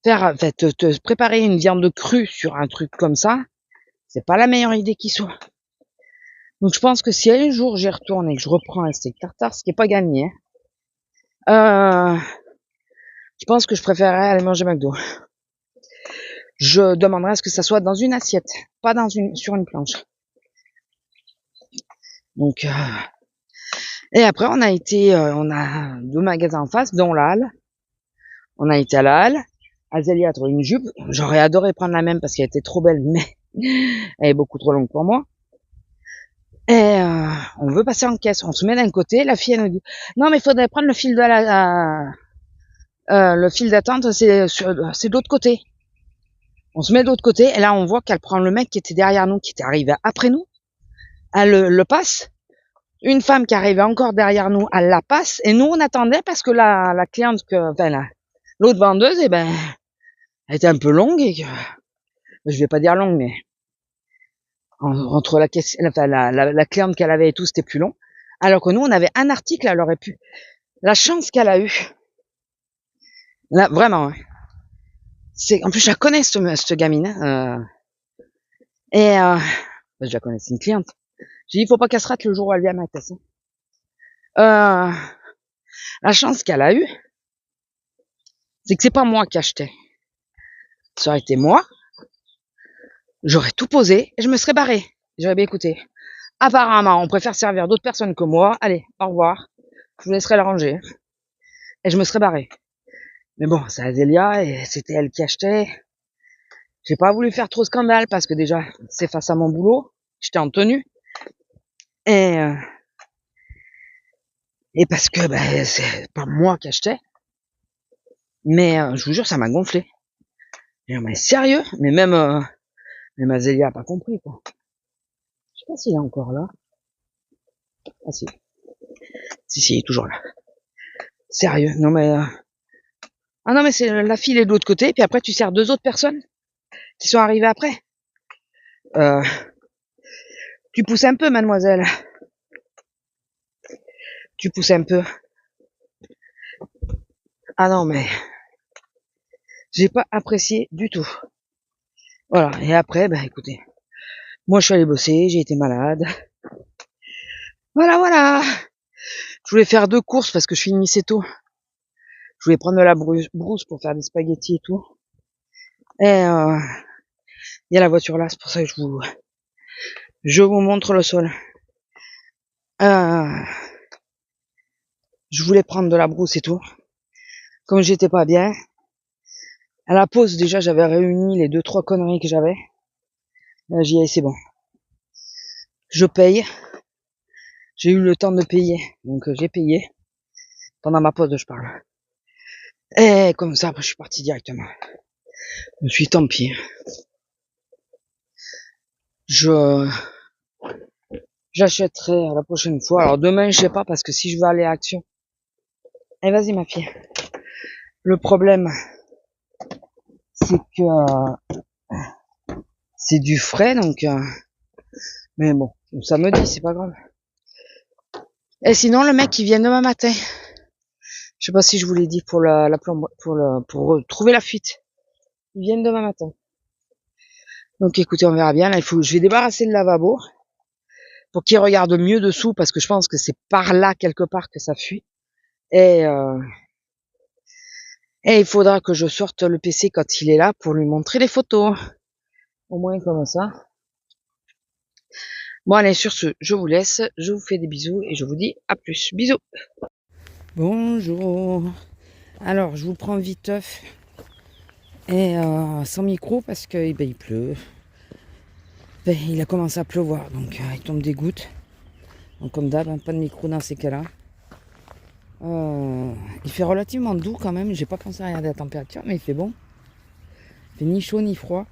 te préparer une viande crue sur un truc comme ça, c'est pas la meilleure idée qui soit. Donc je pense que si un jour j'y retourne et que je reprends un steak tartare, ce qui est pas gagné, je pense que je préférerais aller manger McDo. Je demanderais à ce que ça soit dans une assiette, pas sur une planche. Donc et après on a 2 magasins en face, dont la Halle. On a été à la Halle. Azélia a trouvé une jupe. J'aurais adoré prendre la même parce qu'elle était trop belle, mais elle est beaucoup trop longue pour moi. Et on veut passer en caisse. On se met d'un côté. La fille, elle nous dit, non, mais il faudrait prendre le fil le fil d'attente, c'est de l'autre côté. On se met de l'autre côté. Et là, on voit qu'elle prend le mec qui était derrière nous, qui était arrivé après nous. Elle le passe. Une femme qui arrivait encore derrière nous, elle la passe. Et nous, on attendait parce que la cliente, l'autre vendeuse, eh ben, elle était un peu longue et que, je vais pas dire longue, mais entre la caisse, enfin, la cliente qu'elle avait et tout, c'était plus long. Alors que nous, on avait un article, elle aurait pu. La chance qu'elle a eue. Là, vraiment. En plus, je la connais, cette gamine. Je la connais, c'est une cliente. J'ai dit, faut pas qu'elle se rate le jour où elle vient à ma caisse. La chance qu'elle a eue, c'est que c'est pas moi qui achetais. Ça aurait été moi. J'aurais tout posé et je me serais barré. J'aurais bien écouté. Apparemment, on préfère servir d'autres personnes que moi. Allez, au revoir. Je vous laisserai la ranger. Et je me serais barré. Mais bon, c'est Azélia et c'était elle qui achetait. J'ai pas voulu faire trop scandale parce que déjà, c'est face à mon boulot. J'étais en tenue. Et parce que c'est pas moi qui achetais. Mais je vous jure, ça m'a gonflé. Et mais sérieux? Mais même Azélia a pas compris, quoi. Je sais pas s'il est encore là. Ah si. Si, il est toujours là. Sérieux? Non mais... Ah non mais c'est la file est de l'autre côté, puis après tu sers 2 autres personnes qui sont arrivées après. Tu pousses un peu, mademoiselle. Tu pousses un peu. Ah non mais... J'ai pas apprécié du tout. Voilà, et après, écoutez. Moi je suis allée bosser, j'ai été malade. Voilà. Je voulais faire 2 courses parce que je finissais tôt. Je voulais prendre de la brousse pour faire des spaghettis et tout. Et il y a la voiture là, c'est pour ça que je vous montre le sol. Je voulais prendre de la brousse et tout. Comme j'étais pas bien, à la pause déjà j'avais réuni les 2-3 conneries que j'avais. Là j'y ai, c'est bon. Je paye. J'ai eu le temps de payer, donc j'ai payé. Pendant ma pause je parle. Et comme ça après je suis parti directement. Je me suis dit, tant pis. J'achèterai la prochaine fois. Alors demain je sais pas parce que si je veux aller à Action. Eh vas-y ma fille. Le problème c'est que c'est du frais donc mais bon, samedi c'est pas grave. Et sinon le mec il vient demain matin. Je sais pas si je vous l'ai dit pour la plombe pour trouver la fuite. Ils viennent demain matin. Donc écoutez, on verra bien. Là, je vais débarrasser le lavabo pour qu'il regarde mieux dessous parce que je pense que c'est par là quelque part que ça fuit. Et il faudra que je sorte le PC quand il est là pour lui montrer les photos. Au moins comme ça. Bon allez, sur ce, je vous laisse. Je vous fais des bisous et je vous dis à plus. Bisous. Bonjour. Alors, je vous prends viteuf et sans micro parce que il pleut. Il a commencé à pleuvoir, donc il tombe des gouttes. Donc comme d'hab, pas de micro dans ces cas-là. Il fait relativement doux quand même. J'ai pas pensé à regarder la température, mais il fait bon. Il fait ni chaud ni froid.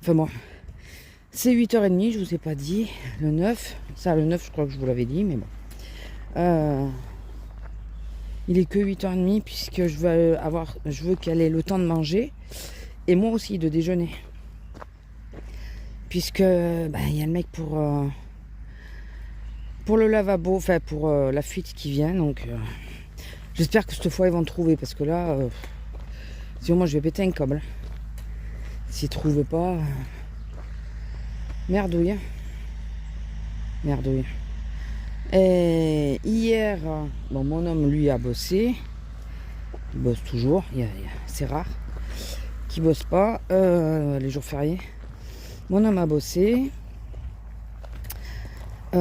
Enfin bon, c'est 8h30, je vous ai pas dit. Le 9. Ça, le 9, je crois que je vous l'avais dit, mais bon. Il est que 8h30 puisque je veux qu'elle ait le temps de manger. Et moi aussi de déjeuner. Puisque il y a le mec pour le lavabo, enfin pour la fuite qui vient. Donc j'espère que cette fois ils vont trouver parce que là, sinon moi je vais péter un câble. S'ils ne trouvent pas, merdouille. Merdouille. Et hier, bon, mon homme lui a bossé. Il bosse toujours, c'est rare qu'il bosse pas les jours fériés. Mon homme a bossé. Et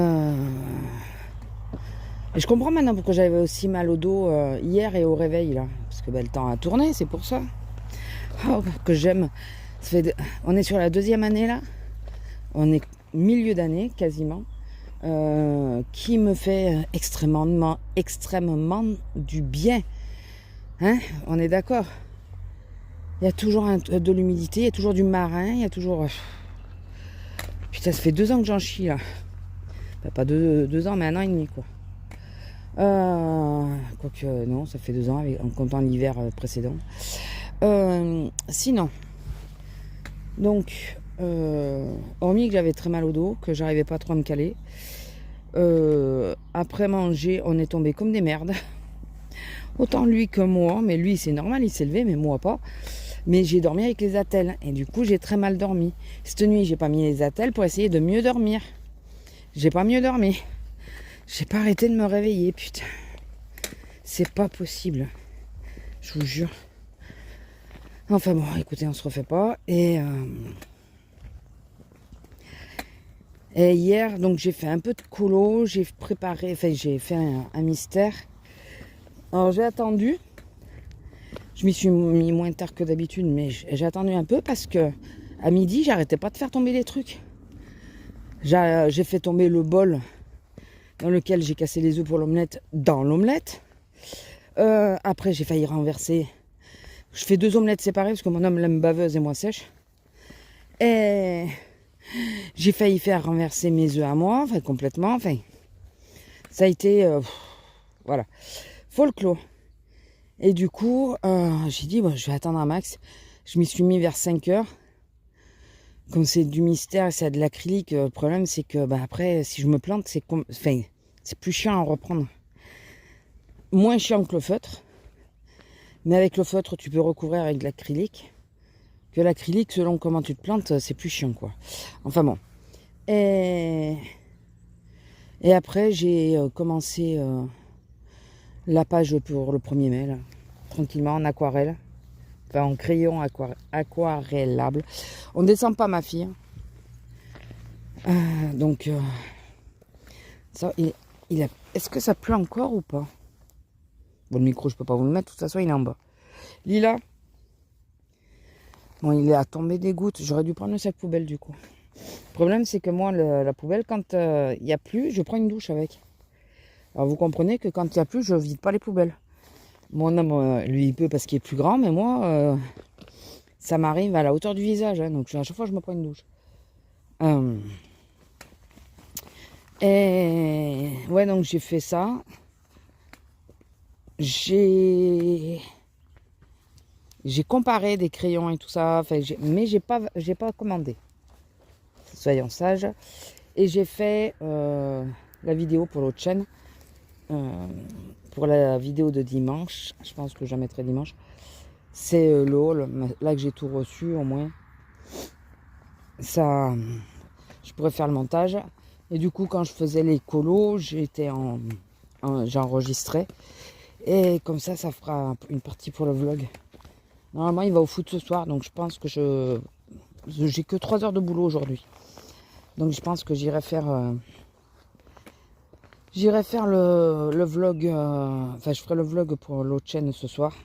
je comprends maintenant pourquoi j'avais aussi mal au dos hier et au réveil là. Parce que le temps a tourné, c'est pour ça. Oh, que j'aime. On est sur la 2e année là. On est milieu d'année quasiment. Qui me fait extrêmement du bien. Hein? On est d'accord. Il y a toujours de l'humidité, il y a toujours du marin, il y a toujours... Putain, ça fait 2 ans que j'en chie là. Enfin, pas 2 ans, mais 1 an et demi quoi. Quoique non, ça fait 2 ans en comptant l'hiver précédent. Sinon, donc, hormis que j'avais très mal au dos, que j'arrivais pas trop à me caler, après manger, on est tombé comme des merdes. Autant lui que moi, mais lui c'est normal, il s'est levé, mais moi pas. Mais j'ai dormi avec les attelles et du coup j'ai très mal dormi. Cette nuit j'ai pas mis les attelles pour essayer de mieux dormir. J'ai pas mieux dormi. J'ai pas arrêté de me réveiller, putain. C'est pas possible. Je vous jure. Enfin bon, écoutez, on se refait pas. Et hier, donc j'ai fait un peu de colo, j'ai préparé, enfin j'ai fait un mystère. Alors j'ai attendu. Je m'y suis mis moins tard que d'habitude, mais j'ai attendu un peu parce que à midi, j'arrêtais pas de faire tomber les trucs. J'ai fait tomber le bol dans lequel j'ai cassé les œufs pour l'omelette dans l'omelette. Après, j'ai failli renverser. Je fais 2 omelettes séparées parce que mon homme l'aime baveuse et moi sèche. Et j'ai failli faire renverser mes œufs à moi, enfin complètement. Enfin, ça a été, voilà, folklore. Et du coup, j'ai dit, bon, je vais attendre un max. Je m'y suis mis vers 5h. Comme c'est du mystère, c'est de l'acrylique, le problème c'est que après, si je me plante, c'est plus chiant à reprendre. Moins chiant que le feutre. Mais avec le feutre, tu peux recouvrir avec de l'acrylique. Que l'acrylique, selon comment tu te plantes, c'est plus chiant, quoi. Enfin bon. Et après, j'ai commencé la page pour le 1er mai, là. Tranquillement, en aquarelle. Enfin, en crayon aquarellable. On ne descend pas, ma fille. Donc, ça, est-ce que ça pleut encore ou pas? Bon, le micro, je peux pas vous le mettre. De toute façon, il est en bas. Lila, bon, il est à tomber des gouttes. J'aurais dû prendre le sac poubelle du coup. Le problème, c'est que moi, la poubelle, quand il n'y a plus, je prends une douche avec. Alors vous comprenez que quand il n'y a plus, je vide pas les poubelles. Mon homme, lui, il peut parce qu'il est plus grand, mais moi, ça m'arrive à la hauteur du visage. Hein, donc à chaque fois, je me prends une douche. Et ouais, donc j'ai fait ça. J'ai comparé des crayons et tout ça, enfin, mais j'ai pas commandé. Soyons sages. Et j'ai fait la vidéo pour l'autre chaîne. Pour la vidéo de dimanche, je pense que je la mettrai dimanche. C'est le haul, là que j'ai tout reçu au moins. Ça, je pourrais faire le montage. Et du coup, quand je faisais les colos, j'enregistrais. Et comme ça fera une partie pour le vlog. Normalement, il va au foot ce soir, donc je pense que j'ai que 3 heures de boulot aujourd'hui. Donc je pense que j'irai faire le vlog, enfin je ferai le vlog pour l'autre chaîne ce soir.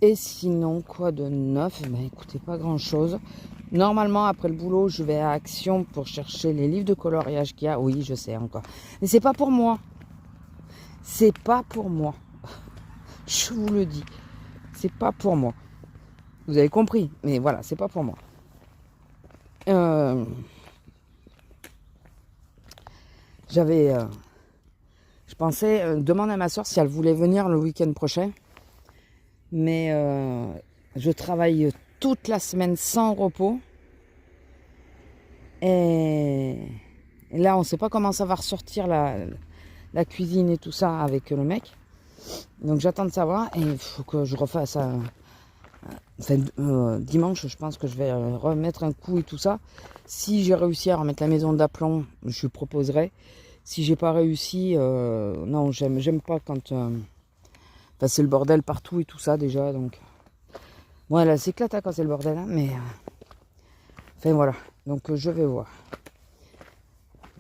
Et sinon, quoi de neuf? Ben écoutez, pas grand chose. Normalement, après le boulot, je vais à Action pour chercher les livres de coloriage qu'il y a. Oui, je sais encore. Mais c'est pas pour moi. C'est pas pour moi. Je vous le dis. C'est pas pour moi. Vous avez compris. Mais voilà, c'est pas pour moi. Je pensais demander à ma soeur si elle voulait venir le week-end prochain. Mais je travaille toute la semaine sans repos. Et là, on ne sait pas comment ça va ressortir la cuisine et tout ça avec le mec. Donc j'attends de savoir et il faut que je refasse dimanche, je pense que je vais remettre un coup et tout ça. Si j'ai réussi à remettre la maison d'aplomb, je lui proposerai. Si j'ai pas réussi, non, j'aime pas quand c'est le bordel partout et tout ça déjà. Donc bon, là s'éclate quand c'est le bordel, hein, mais enfin voilà. Donc je vais voir.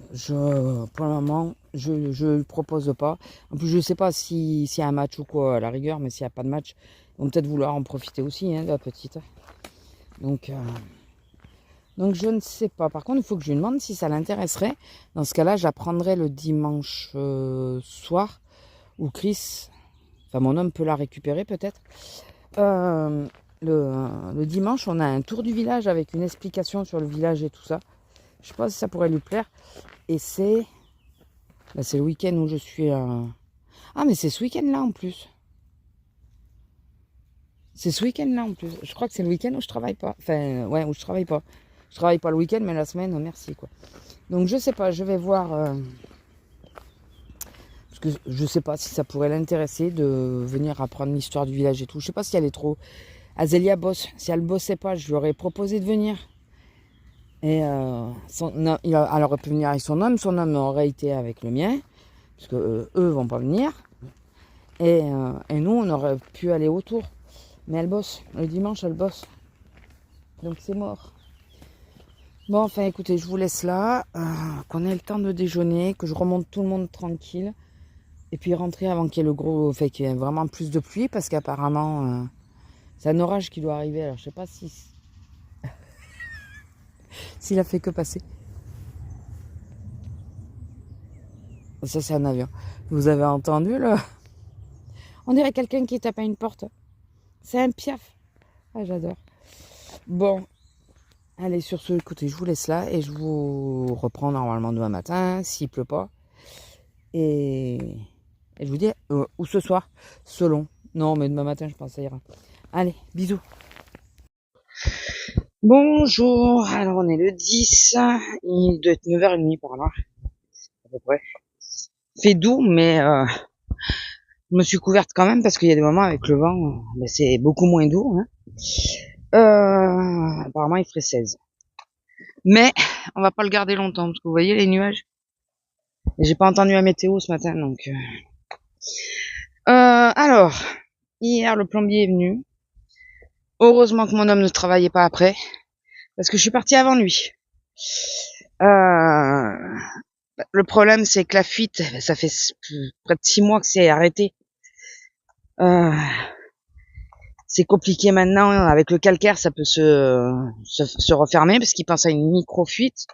Pour le moment, je ne propose pas. En plus, je ne sais pas s'il y a un match ou quoi à la rigueur, mais s'il n'y a pas de match, ils vont peut-être vouloir en profiter aussi, hein, de la petite. Donc je ne sais pas. Par contre, il faut que je lui demande si ça l'intéresserait. Dans ce cas-là, j'apprendrai le dimanche soir, où Chris, enfin mon homme peut la récupérer peut-être. Le dimanche, on a un tour du village avec une explication sur le village et tout ça. Je ne sais pas si ça pourrait lui plaire. Et c'est le week-end où je suis... Ah, mais c'est ce week-end-là en plus. C'est ce week-end-là en plus. Je crois que c'est le week-end où je travaille pas. Enfin, ouais, où je travaille pas. Je travaille pas le week-end, mais la semaine, merci, quoi. Donc, je sais pas, je vais voir... parce que je sais pas si ça pourrait l'intéresser de venir apprendre l'histoire du village et tout. Je sais pas si elle est trop... Azélia bosse. Si elle bossait pas, je lui aurais proposé de venir. Et elle aurait pu venir avec son homme aurait été avec le mien, parce que eux vont pas venir. Et nous, on aurait pu aller autour. Mais elle bosse, le dimanche, elle bosse. Donc c'est mort. Bon, enfin écoutez, je vous laisse là, qu'on ait le temps de déjeuner, que je remonte tout le monde tranquille. Et puis rentrer avant qu'il y ait qu'il y ait vraiment plus de pluie, parce qu'apparemment, c'est un orage qui doit arriver. Alors je sais pas s'il a fait que passer. Ça, c'est un avion. Vous avez entendu, là? On dirait quelqu'un qui tape à une porte. C'est un piaf. Ah, j'adore. Bon. Allez, sur ce, écoutez, je vous laisse là. Et je vous reprends normalement demain matin, s'il pleut pas. Et je vous dis, ou ce soir, selon. Non, mais demain matin, je pense que ça ira. Allez, bisous. Bonjour. Alors, on est le 10. Il doit être 9h30 par là. À peu près. Il fait doux, mais... je me suis couverte quand même parce qu'il y a des moments avec le vent, c'est beaucoup moins doux. Hein. Apparemment, il ferait 16. Mais on va pas le garder longtemps parce que vous voyez les nuages. Et j'ai pas entendu la météo ce matin, donc. Alors, hier le plombier est venu. Heureusement que mon homme ne travaillait pas après, parce que je suis partie avant lui. Le problème, c'est que la fuite, ça fait près de 6 mois que c'est arrêté. C'est compliqué maintenant, avec le calcaire ça peut se refermer parce qu'il pense à une micro-fuite.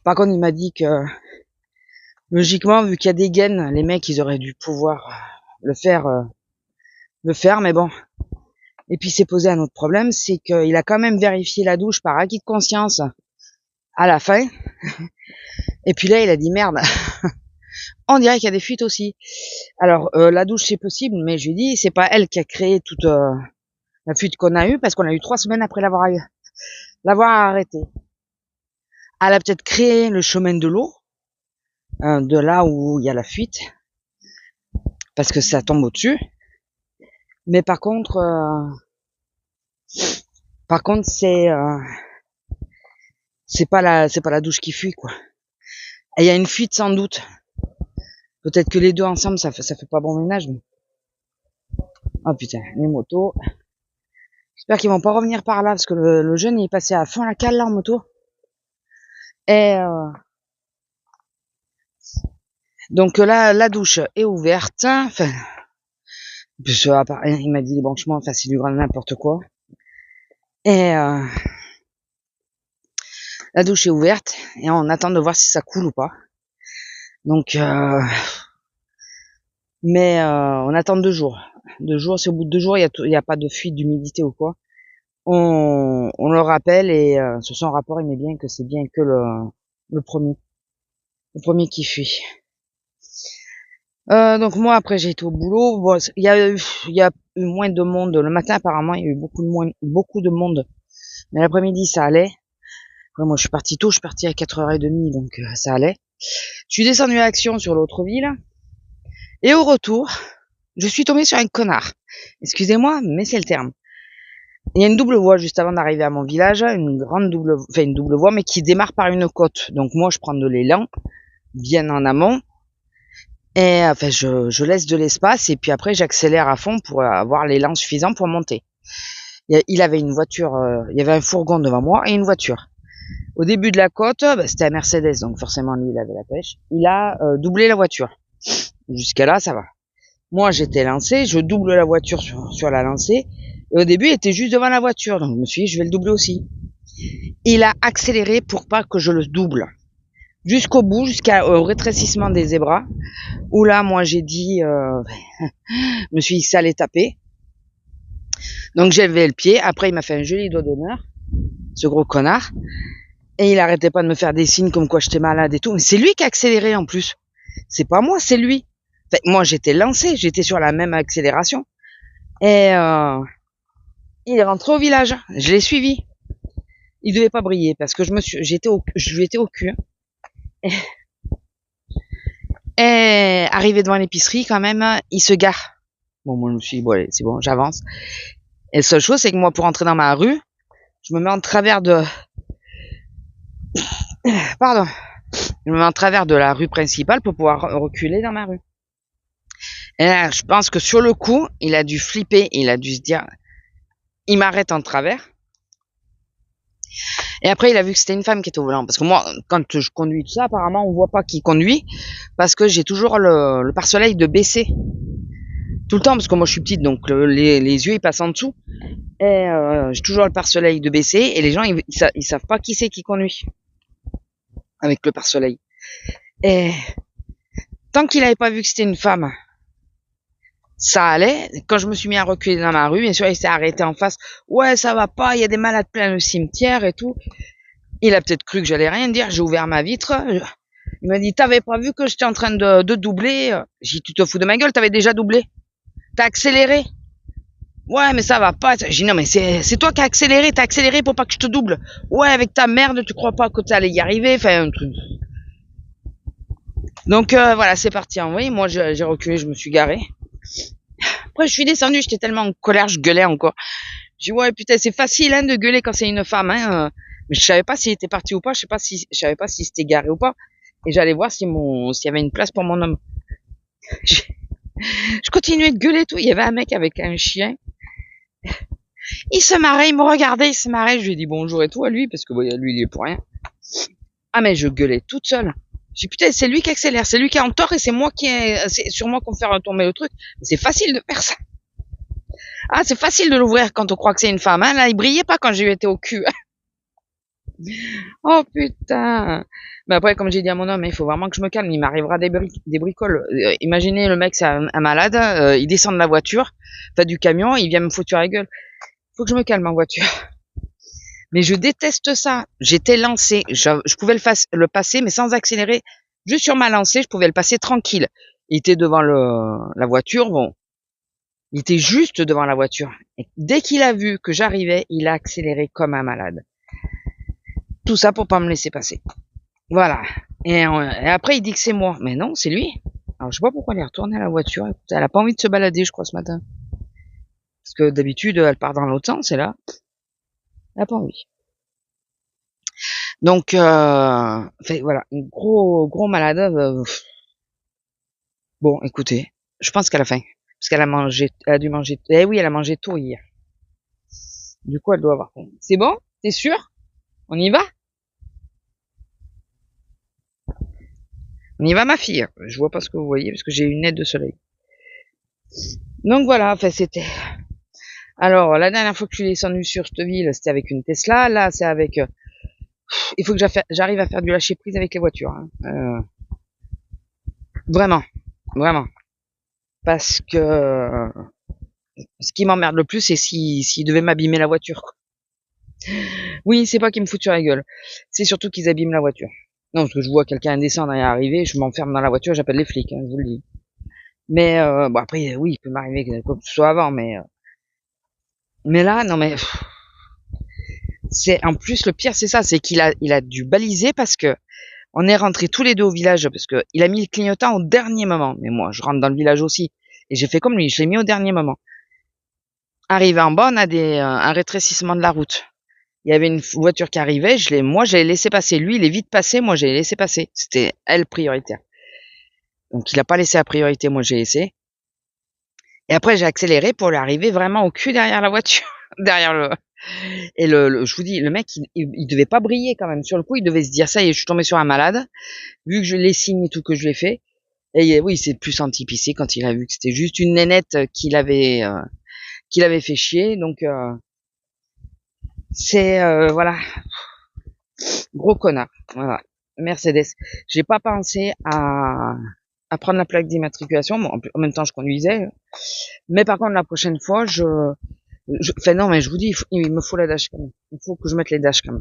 Par contre il m'a dit que logiquement vu qu'il y a des gaines, les mecs ils auraient dû pouvoir le faire, mais bon. Et puis c'est posé un autre problème, c'est qu'il a quand même vérifié la douche par acquis de conscience à la fin. Et puis là il a dit merde, on dirait qu'il y a des fuites aussi. Alors la douche c'est possible, mais je lui ai dit c'est pas elle qui a créé toute la fuite qu'on a eue, parce qu'on a eu 3 semaines après l'avoir arrêté. Elle a peut-être créé le chemin de l'eau, de là où il y a la fuite, parce que ça tombe au-dessus. Mais par contre c'est pas la douche qui fuit, quoi. Et il y a une fuite sans doute. Peut-être que les deux ensemble ça fait pas bon ménage. Mais... oh putain, les motos. J'espère qu'ils vont pas revenir par là, parce que le jeune il est passé à fond la cale là en moto. Et donc là la douche est ouverte. Enfin, il m'a dit les branchements, enfin c'est du grand n'importe quoi. Et la douche est ouverte et on attend de voir si ça coule ou pas. Donc on attend 2 jours. 2 jours, si au bout de 2 jours il y a pas de fuite d'humidité ou quoi, on le rappelle, et sur son rapport il met bien que c'est bien que le premier qui fuit. Donc moi après j'ai été au boulot. Bon, il y a eu moins de monde le matin, apparemment il y a eu beaucoup de monde, mais l'après-midi ça allait. Après, moi je suis partie tôt, je suis partie à 4h30, donc ça allait. Je suis descendue à Action sur l'autre ville, et au retour je suis tombée sur un connard. Excusez-moi, mais c'est le terme. Il y a une double voie juste avant d'arriver à mon village, une double voie, mais qui démarre par une côte. Donc moi je prends de l'élan bien en amont, et enfin je laisse de l'espace, et puis après j'accélère à fond pour avoir l'élan suffisant pour monter. Il avait une voiture, il y avait un fourgon devant moi et une voiture. Au début de la côte, c'était un Mercedes, donc forcément lui il avait la pêche. Il a doublé la voiture. Jusqu'à là ça va. Moi j'étais lancé, je double la voiture sur la lancée, et au début il était juste devant la voiture, donc je me suis dit je vais le doubler aussi. Il a accéléré pour pas que je le double, jusqu'au bout, jusqu'au rétrécissement des zébras, où là moi j'ai dit je me suis dit que ça allait taper. Donc j'ai levé le pied. Après il m'a fait un joli doigt d'honneur, ce gros connard, et il arrêtait pas de me faire des signes comme quoi j'étais malade et tout. Mais c'est lui qui a accéléré en plus, c'est pas moi, c'est lui. Enfin, moi j'étais lancé, j'étais sur la même accélération, et il est rentré au village, je l'ai suivi. Il devait pas briller parce que je lui étais au cul. Et arrivé devant l'épicerie, quand même, il se gare. Bon, moi je me suis dit bon allez, c'est bon, j'avance. Et la seule chose, c'est que moi pour entrer dans ma rue, je me mets en travers de la rue principale pour pouvoir reculer dans ma rue. Et là, je pense que sur le coup, il a dû flipper, il a dû se dire, il m'arrête en travers. Et après, il a vu que c'était une femme qui était au volant. Parce que moi, quand je conduis tout ça, apparemment, on voit pas qui conduit, parce que j'ai toujours le pare-soleil de baisser. Tout le temps, parce que moi je suis petite, donc les yeux ils passent en dessous. Et j'ai toujours le pare-soleil de baisser, et les gens ils savent pas qui c'est qui conduit avec le pare-soleil. Et tant qu'il avait pas vu que c'était une femme, ça allait. Quand je me suis mis à reculer dans ma rue, bien sûr il s'est arrêté en face. Ouais, ça va pas, il y a des malades plein le cimetière et tout. Il a peut-être cru que j'allais rien dire. J'ai ouvert ma vitre. Il m'a dit, t'avais pas vu que j'étais en train de doubler? J'ai dit, tu te fous de ma gueule, t'avais déjà doublé. T'as accéléré. Ouais, mais ça va pas. J'ai dit, non, mais c'est toi qui as accéléré. T'as accéléré pour pas que je te double. Ouais, avec ta merde, tu crois pas que t'allais y arriver? Enfin, un truc. Donc, voilà, c'est parti en vrille. Moi, j'ai reculé, je me suis garé. Après, je suis descendue, j'étais tellement en colère, je gueulais encore. J'ai dit, ouais, putain, c'est facile, hein, de gueuler quand c'est une femme, hein. Mais je savais pas s'il était parti ou pas. Je savais pas s'il s'était garé ou pas. Et j'allais voir s'il y avait une place pour mon homme. Je continuais de gueuler tout. Il y avait un mec avec un chien. Il se marrait, il me regardait, il se marrait. Je lui ai dit bonjour et tout à lui, parce que lui, il est pour rien. Ah, mais je gueulais toute seule. Je dis putain, c'est lui qui accélère, c'est lui qui est en tort et c'est sur moi qu'on fait retomber le truc. C'est facile de faire ça. Ah, c'est facile de l'ouvrir quand on croit que c'est une femme. Hein. Là, il brillait pas quand j'ai été au cul. Oh putain. Mais après, comme j'ai dit à mon homme, il faut vraiment que je me calme. Il m'arrivera des bricoles. Imaginez le mec, c'est un malade. Il descend de la voiture, enfin du camion, il vient me foutre la gueule. Faut que je me calme en voiture. Mais je déteste ça. J'étais lancée. Je pouvais le passer, mais sans accélérer. Juste sur ma lancée, je pouvais le passer tranquille. Il était devant la voiture, bon. Il était juste devant la voiture. Et dès qu'il a vu que j'arrivais, il a accéléré comme un malade. Tout ça pour pas me laisser passer. Voilà. Et après, il dit que c'est moi. Mais non, c'est lui. Alors, je sais pas pourquoi elle est retournée à la voiture. Écoute, elle a pas envie de se balader, je crois, ce matin. Parce que d'habitude, elle part dans l'autre sens, et là, elle a pas envie. Donc, voilà, un gros malade. Bon, écoutez, je pense qu'elle a faim. Parce qu'elle a dû manger, eh oui, elle a mangé tôt hier. Du coup, elle doit avoir faim. C'est bon? T'es sûr? On y va? On y va, ma fille. Je vois pas ce que vous voyez, parce que j'ai une aide de soleil. Donc voilà, enfin, c'était. Alors, la dernière fois que je suis descendue sur cette ville, c'était avec une Tesla. Là, c'est avec. Il faut que j'arrive à faire du lâcher prise avec les voitures. Hein. Vraiment, vraiment. Parce que ce qui m'emmerde le plus, c'est s'ils devaient m'abîmer la voiture. Quoi. Oui, c'est pas qu'ils me foutent sur la gueule. C'est surtout qu'ils abîment la voiture. Non, parce que je vois quelqu'un descendre et arriver, je m'enferme dans la voiture, j'appelle les flics, hein, je vous le dis. Mais bon après, oui, il peut m'arriver quoi que ce soit avant, mais là, non mais c'est en plus le pire, c'est ça, c'est qu'il a dû baliser parce que on est rentrés tous les deux au village parce que il a mis le clignotant au dernier moment. Mais moi, je rentre dans le village aussi et j'ai fait comme lui, je l'ai mis au dernier moment. Arrivé en bas, on a un rétrécissement de la route. Il y avait une voiture qui arrivait, moi, j'ai laissé passer. Lui, il est vite passé, moi, j'ai laissé passer. C'était elle prioritaire. Donc, il a pas laissé la priorité, moi, j'ai laissé. Et après, j'ai accéléré pour lui arriver vraiment au cul derrière la voiture. derrière le, et je vous dis, le mec, il devait pas briller quand même. Sur le coup, il devait se dire, ça y est, je suis tombé sur un malade. Vu que je l'ai signé tout que je l'ai fait. Et oui, il s'est plus senti pisser quand il a vu que c'était juste une nénette qu'il avait fait chier. Donc, c'est, voilà. Gros connard. Voilà. Mercedes. J'ai pas pensé à prendre la plaque d'immatriculation. Bon, en même temps, je conduisais. Mais par contre, la prochaine fois, enfin non, mais je vous dis, il me faut la dashcam. Il faut que je mette les dashcams.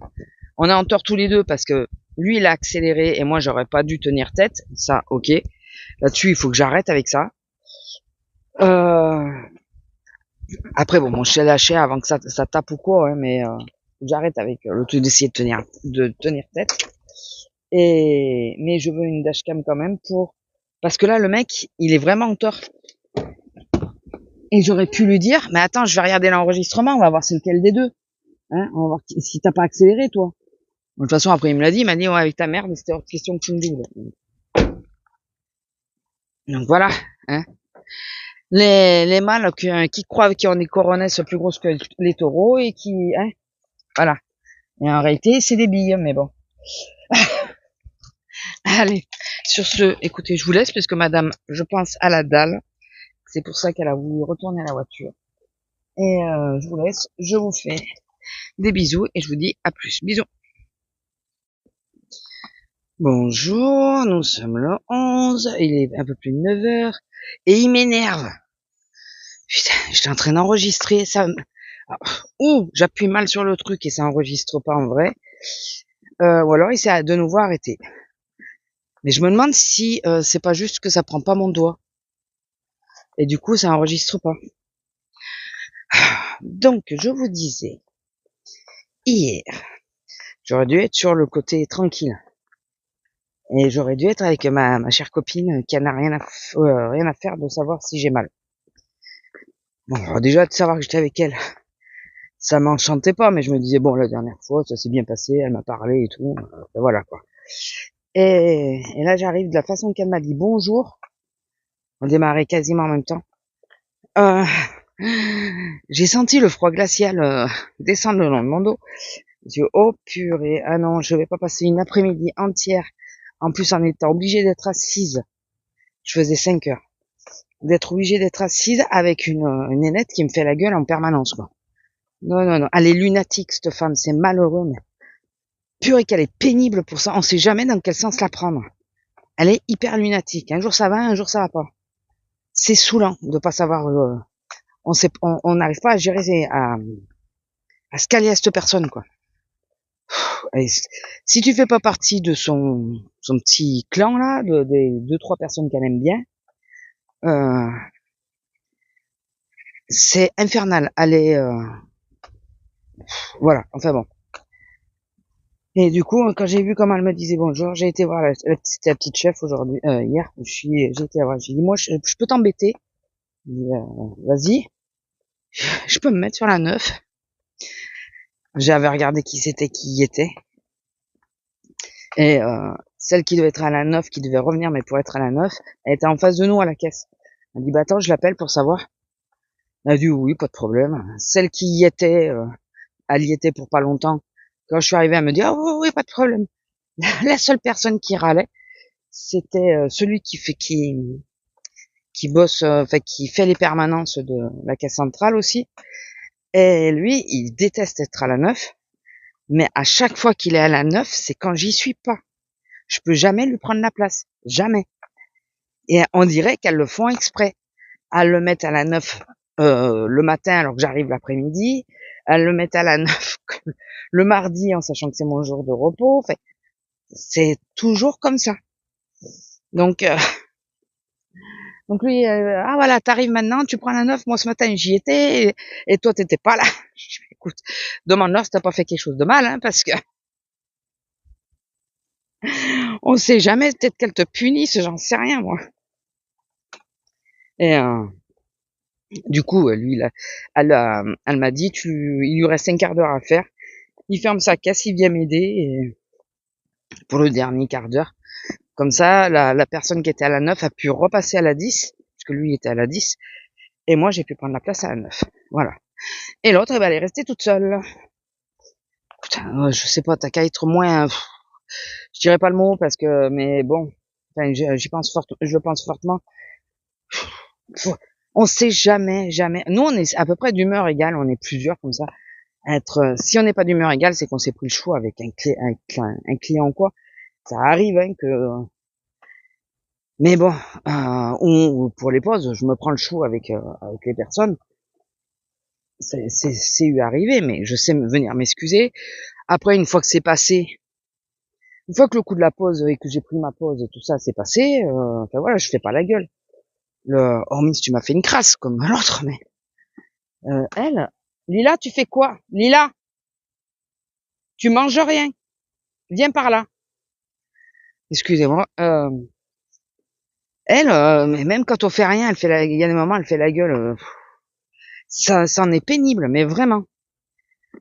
On est en tort tous les deux parce que lui, il a accéléré et moi, j'aurais pas dû tenir tête. Ça, ok. Là-dessus, il faut que j'arrête avec ça. Après, bon, je suis lâché avant que ça tape ou quoi, hein, mais j'arrête avec le truc d'essayer de tenir tête. Mais je veux une dashcam quand même parce que là, le mec, il est vraiment en tort. Et j'aurais pu lui dire, mais attends, je vais regarder l'enregistrement, on va voir c'est lequel des deux. Hein, on va voir si t'as pas accéléré, toi. De toute façon, après, il m'a dit, ouais, avec ta merde, c'était hors de question que tu me doubles. Donc voilà, hein. Les mâles qui croient qu'ils ont des coronesses plus grosses que les taureaux et hein, voilà. Et en réalité, c'est des billes, mais bon. Allez, sur ce, écoutez, je vous laisse parce que madame, je pense à la dalle. C'est pour ça qu'elle a voulu retourner à la voiture. Et je vous laisse, je vous fais des bisous et je vous dis à plus. Bisous. Bonjour, nous sommes le 11, il est un peu plus de 9 heures et il m'énerve. Putain, j'étais en train d'enregistrer ça. Ou j'appuie mal sur le truc et ça enregistre pas en vrai. Ou alors il s'est de nouveau arrêté. Mais je me demande si c'est pas juste que ça prend pas mon doigt. Et du coup ça enregistre pas. Donc je vous disais, hier, j'aurais dû être sur le côté tranquille. Et j'aurais dû être avec ma chère copine qui n'a rien à faire de savoir si j'ai mal. Bon, alors déjà de savoir que j'étais avec elle, ça m'enchantait pas, mais je me disais bon, la dernière fois ça s'est bien passé, elle m'a parlé et tout, voilà quoi. Et là j'arrive de la façon qu'elle m'a dit bonjour, on démarrait quasiment en même temps. J'ai senti le froid glacial descendre le long de mon dos. Je dis oh purée, ah non, je vais pas passer une après-midi entière En plus, en étant obligée d'être assise, je faisais 5 heures, d'être obligée d'être assise avec une nénette qui me fait la gueule en permanence, quoi. Non, non, non. Elle est lunatique, cette femme. C'est malheureux, mais purée qu'elle est pénible pour ça. On sait jamais dans quel sens la prendre. Elle est hyper lunatique. Un jour ça va, un jour ça va pas. C'est saoulant de pas savoir. On n'arrive pas à gérer, à se caler à cette personne, quoi. Et si tu fais pas partie de son petit clan là, des 2-3 personnes qu'elle aime bien, c'est infernal. Elle est, voilà. Enfin bon. Et du coup, quand j'ai vu comment elle me disait bonjour, j'ai été voir la petite chef aujourd'hui, hier. J'ai été voir. J'ai dit moi, je peux t'embêter. Vas-y, je peux me mettre sur la 9. J'avais regardé qui y était. Et celle qui devait être à la 9, qui devait revenir, mais pour être à la 9, elle était en face de nous à la caisse. Elle dit, bah attends, je l'appelle pour savoir. Elle a dit, oui, pas de problème. Celle qui y était, elle y était pour pas longtemps. Quand je suis arrivé, elle me dit, ah oui, oui, pas de problème. La seule personne qui râlait, c'était celui qui bosse, qui fait les permanences de la caisse centrale aussi. Et lui, il déteste être à la 9. Mais à chaque fois qu'il est à la 9, c'est quand j'y suis pas. Je peux jamais lui prendre la place. Jamais. Et on dirait qu'elles le font exprès. Elles le mettent à la 9 le matin alors que j'arrive l'après-midi. Elles le mettent à la 9 le mardi en sachant que c'est mon jour de repos. Enfin, c'est toujours comme ça. Donc lui, ah voilà, t'arrives maintenant, tu prends la 9. Moi ce matin j'y étais et toi t'étais pas là. Je dis, écoute, demande-leur si t'as pas fait quelque chose de mal, hein, parce que on sait jamais, peut-être qu'elle te punisse, j'en sais rien moi. Et du coup, lui, elle m'a dit, il lui reste un quart d'heure à faire. Il ferme sa caisse, il vient m'aider pour le dernier quart d'heure. Comme ça, la personne qui était à la 9 a pu repasser à la 10, parce que lui était à la 10, et moi j'ai pu prendre la place à la 9. Voilà. Et l'autre, elle est restée toute seule. Putain, je sais pas, t'as qu'à être moins... je dirais pas le mot, parce que... Mais bon, enfin, je pense fortement. On sait jamais, jamais. Nous, on est à peu près d'humeur égale, on est plusieurs comme ça. Si on n'est pas d'humeur égale, c'est qu'on s'est pris le choix avec un client ou quoi. Ça arrive, hein, que... Mais bon, pour les pauses, je me prends le chou avec les personnes. C'est eu arrivé, mais je sais venir m'excuser. Après, une fois que c'est passé, une fois que le coup de la pause et que j'ai pris ma pause et tout ça c'est passé, enfin voilà, je fais pas la gueule. Hormis si tu m'as fait une crasse comme l'autre, mais elle, Lila, tu fais quoi? Lila, tu manges rien. Viens par là. Excusez-moi. Elle, mais même quand on fait rien, il y a des moments, elle fait la gueule. Ça en est pénible, mais vraiment,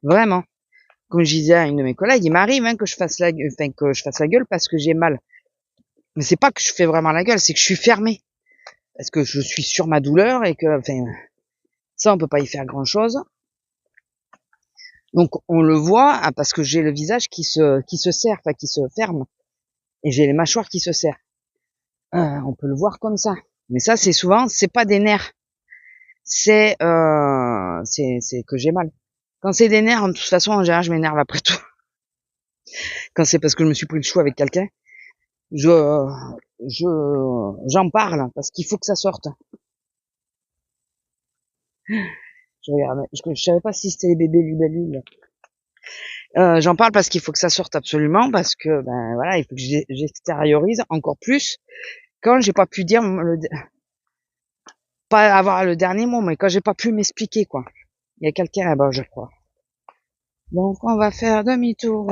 vraiment. Comme je disais à une de mes collègues, il m'arrive que je fasse la gueule parce que j'ai mal. Mais c'est pas que je fais vraiment la gueule, c'est que je suis fermée. Parce que je suis sur ma douleur et que, ça on peut pas y faire grand chose. Donc on le voit parce que j'ai le visage qui se serre, qui se ferme, et j'ai les mâchoires qui se serrent. On peut le voir comme ça. Mais ça c'est pas des nerfs. C'est que j'ai mal. Quand c'est des nerfs, de toute façon, en général, je m'énerve après tout. Quand c'est parce que je me suis pris le chou avec quelqu'un, j'en parle parce qu'il faut que ça sorte. Je regarde, je savais pas si c'était les bébés libellules. J'en parle parce qu'il faut que ça sorte absolument, parce que ben voilà, il faut que j'extériorise encore plus quand j'ai pas pu dire pas avoir le dernier mot, mais quand j'ai pas pu m'expliquer quoi. Il y a quelqu'un là-bas, je crois. Donc on va faire demi-tour.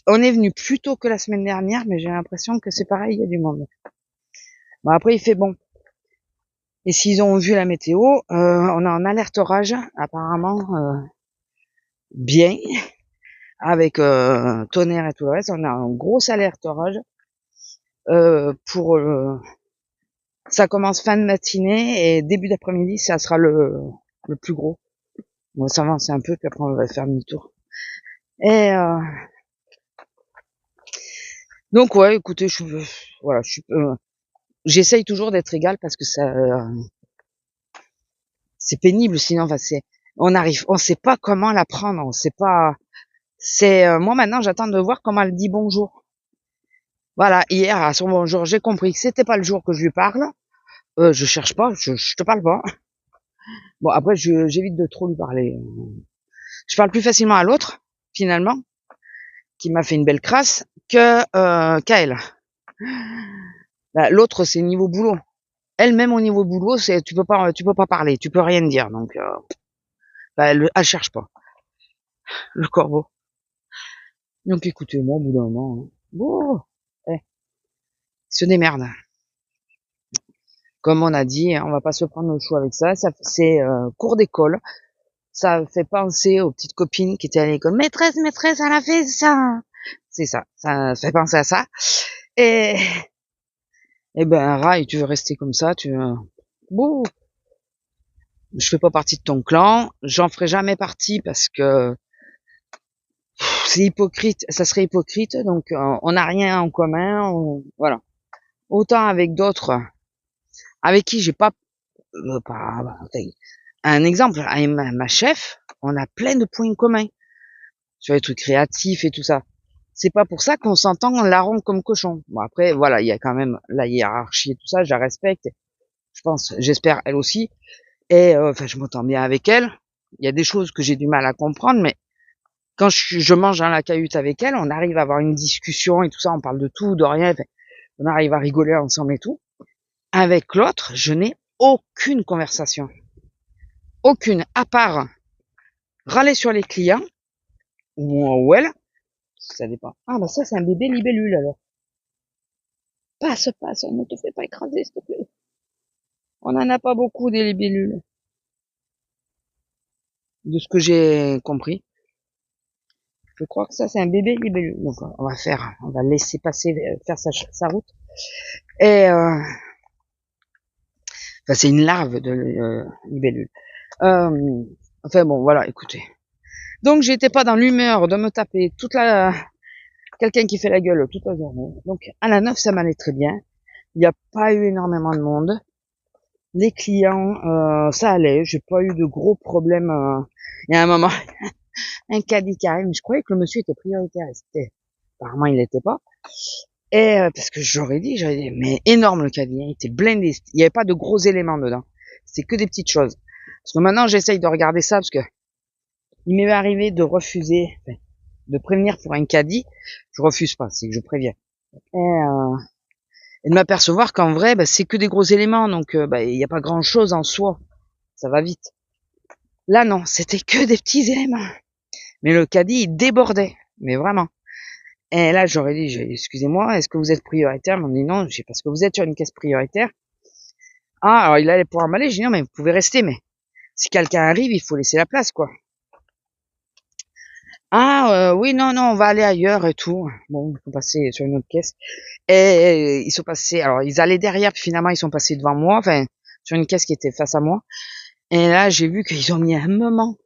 On est venu plus tôt que la semaine dernière, mais j'ai l'impression que c'est pareil, il y a du monde. Bon après il fait bon. Et s'ils ont vu la météo, on a en alerte orage apparemment bien. Avec tonnerre et tout le reste, on a un gros alerte orage pour ça commence fin de matinée et début d'après-midi, ça sera le plus gros. On va s'avancer un peu puis après on va faire demi-tour. Et Donc ouais, écoutez, voilà, j'essaye toujours d'être égale parce que c'est pénible sinon. Enfin, on sait pas comment la prendre, on sait pas. Moi maintenant, j'attends de voir comment elle dit bonjour. Voilà, hier à son bonjour, j'ai compris que c'était pas le jour que je lui parle. Je cherche pas, je te parle pas. Bon après, j'évite de trop lui parler. Je parle plus facilement à l'autre, finalement, qui m'a fait une belle crasse, qu'à elle. Bah, l'autre, c'est niveau boulot. Elle-même au niveau boulot, tu peux pas parler, tu peux rien dire. Donc, bah, elle cherche pas le corbeau. Donc, écoutez-moi, au bout d'un moment, hein. Bon, il se démerde. Comme on a dit, on va pas se prendre le chou avec ça. C'est cours d'école. Ça fait penser aux petites copines qui étaient à l'école. Maîtresse, elle a fait ça. C'est ça. Ça fait penser à ça. Et, et ben, Rai, tu veux rester comme ça, bon, je fais pas partie de ton clan. J'en ferai jamais partie parce que c'est hypocrite. Ça serait hypocrite. Donc, on n'a rien en commun. Voilà. Autant avec d'autres, avec qui j'ai un exemple, avec ma chef, on a plein de points communs sur les trucs créatifs et tout ça. C'est pas pour ça qu'on s'entend en larron comme cochon. Bon après, voilà, il y a quand même la hiérarchie et tout ça, je la respecte. Je pense, j'espère elle aussi. Et enfin, je m'entends bien avec elle. Il y a des choses que j'ai du mal à comprendre, mais quand je mange dans la cahute avec elle, on arrive à avoir une discussion et tout ça, on parle de tout, de rien. Enfin, on arrive à rigoler ensemble et tout. Avec l'autre, je n'ai aucune conversation. Aucune, à part râler sur les clients, ou elle, ça dépend. Ah bah ça c'est un bébé libellule alors. Passe, ne te fais pas écraser s'il te plaît. On n'en a pas beaucoup des libellules, de ce que j'ai compris. Je crois que ça c'est un bébé libellule. Donc on va laisser faire sa route. Et enfin c'est une larve de libellule. Enfin bon voilà, écoutez. Donc j'étais pas dans l'humeur de me taper quelqu'un qui fait la gueule toute la journée. Donc à la 9 ça m'allait très bien. Il n'y a pas eu énormément de monde. Les clients, ça allait. J'ai pas eu de gros problèmes. Il y a un moment, un caddie qui arrive, mais je croyais que le monsieur était prioritaire. Apparemment, il l'était pas. Et parce que j'aurais dit, mais énorme le caddie, hein, il était blindé. Il n'y avait pas de gros éléments dedans. C'est que des petites choses. Parce que maintenant, j'essaye de regarder ça parce que il m'est arrivé de refuser, enfin, de prévenir pour un caddie. Je refuse pas, c'est que je préviens. Et de m'apercevoir qu'en vrai, bah, c'est que des gros éléments, donc bah, il n'y a pas grand-chose en soi. Ça va vite. Là, non, c'était que des petits éléments. Mais le caddie, il débordait. Mais vraiment. Et là, j'aurais dit, excusez-moi, est-ce que vous êtes prioritaire? Ils m'ont dit non, j'ai parce que vous êtes sur une caisse prioritaire. Ah, alors il allait pouvoir m'aller. J'ai dit non, mais vous pouvez rester, mais si quelqu'un arrive, il faut laisser la place, quoi. Ah, oui, non, on va aller ailleurs et tout. Bon, ils sont passés sur une autre caisse. Et ils sont passés, alors ils allaient derrière, puis finalement ils sont passés devant moi, enfin, sur une caisse qui était face à moi. Et là, j'ai vu qu'ils ont mis un moment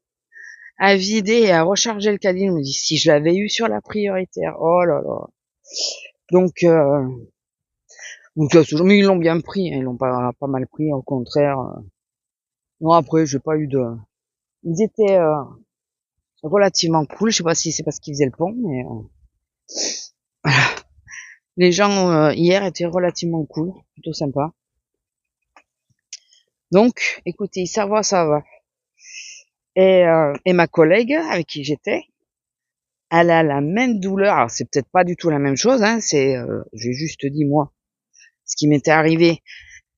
à vider et à recharger le caddie. Je me dis, si je l'avais eu sur la prioritaire, oh là là. Donc, mais ils l'ont bien pris, hein, ils l'ont pas mal pris, au contraire. Non, après, j'ai pas eu de... Ils étaient relativement cool, je sais pas si c'est parce qu'ils faisaient le pont, mais voilà. Les gens hier étaient relativement cool, plutôt sympa. Donc, écoutez, ça va. Et ma collègue avec qui j'étais, elle a la même douleur. Alors c'est peut-être pas du tout la même chose, hein. J'ai juste dit moi ce qui m'était arrivé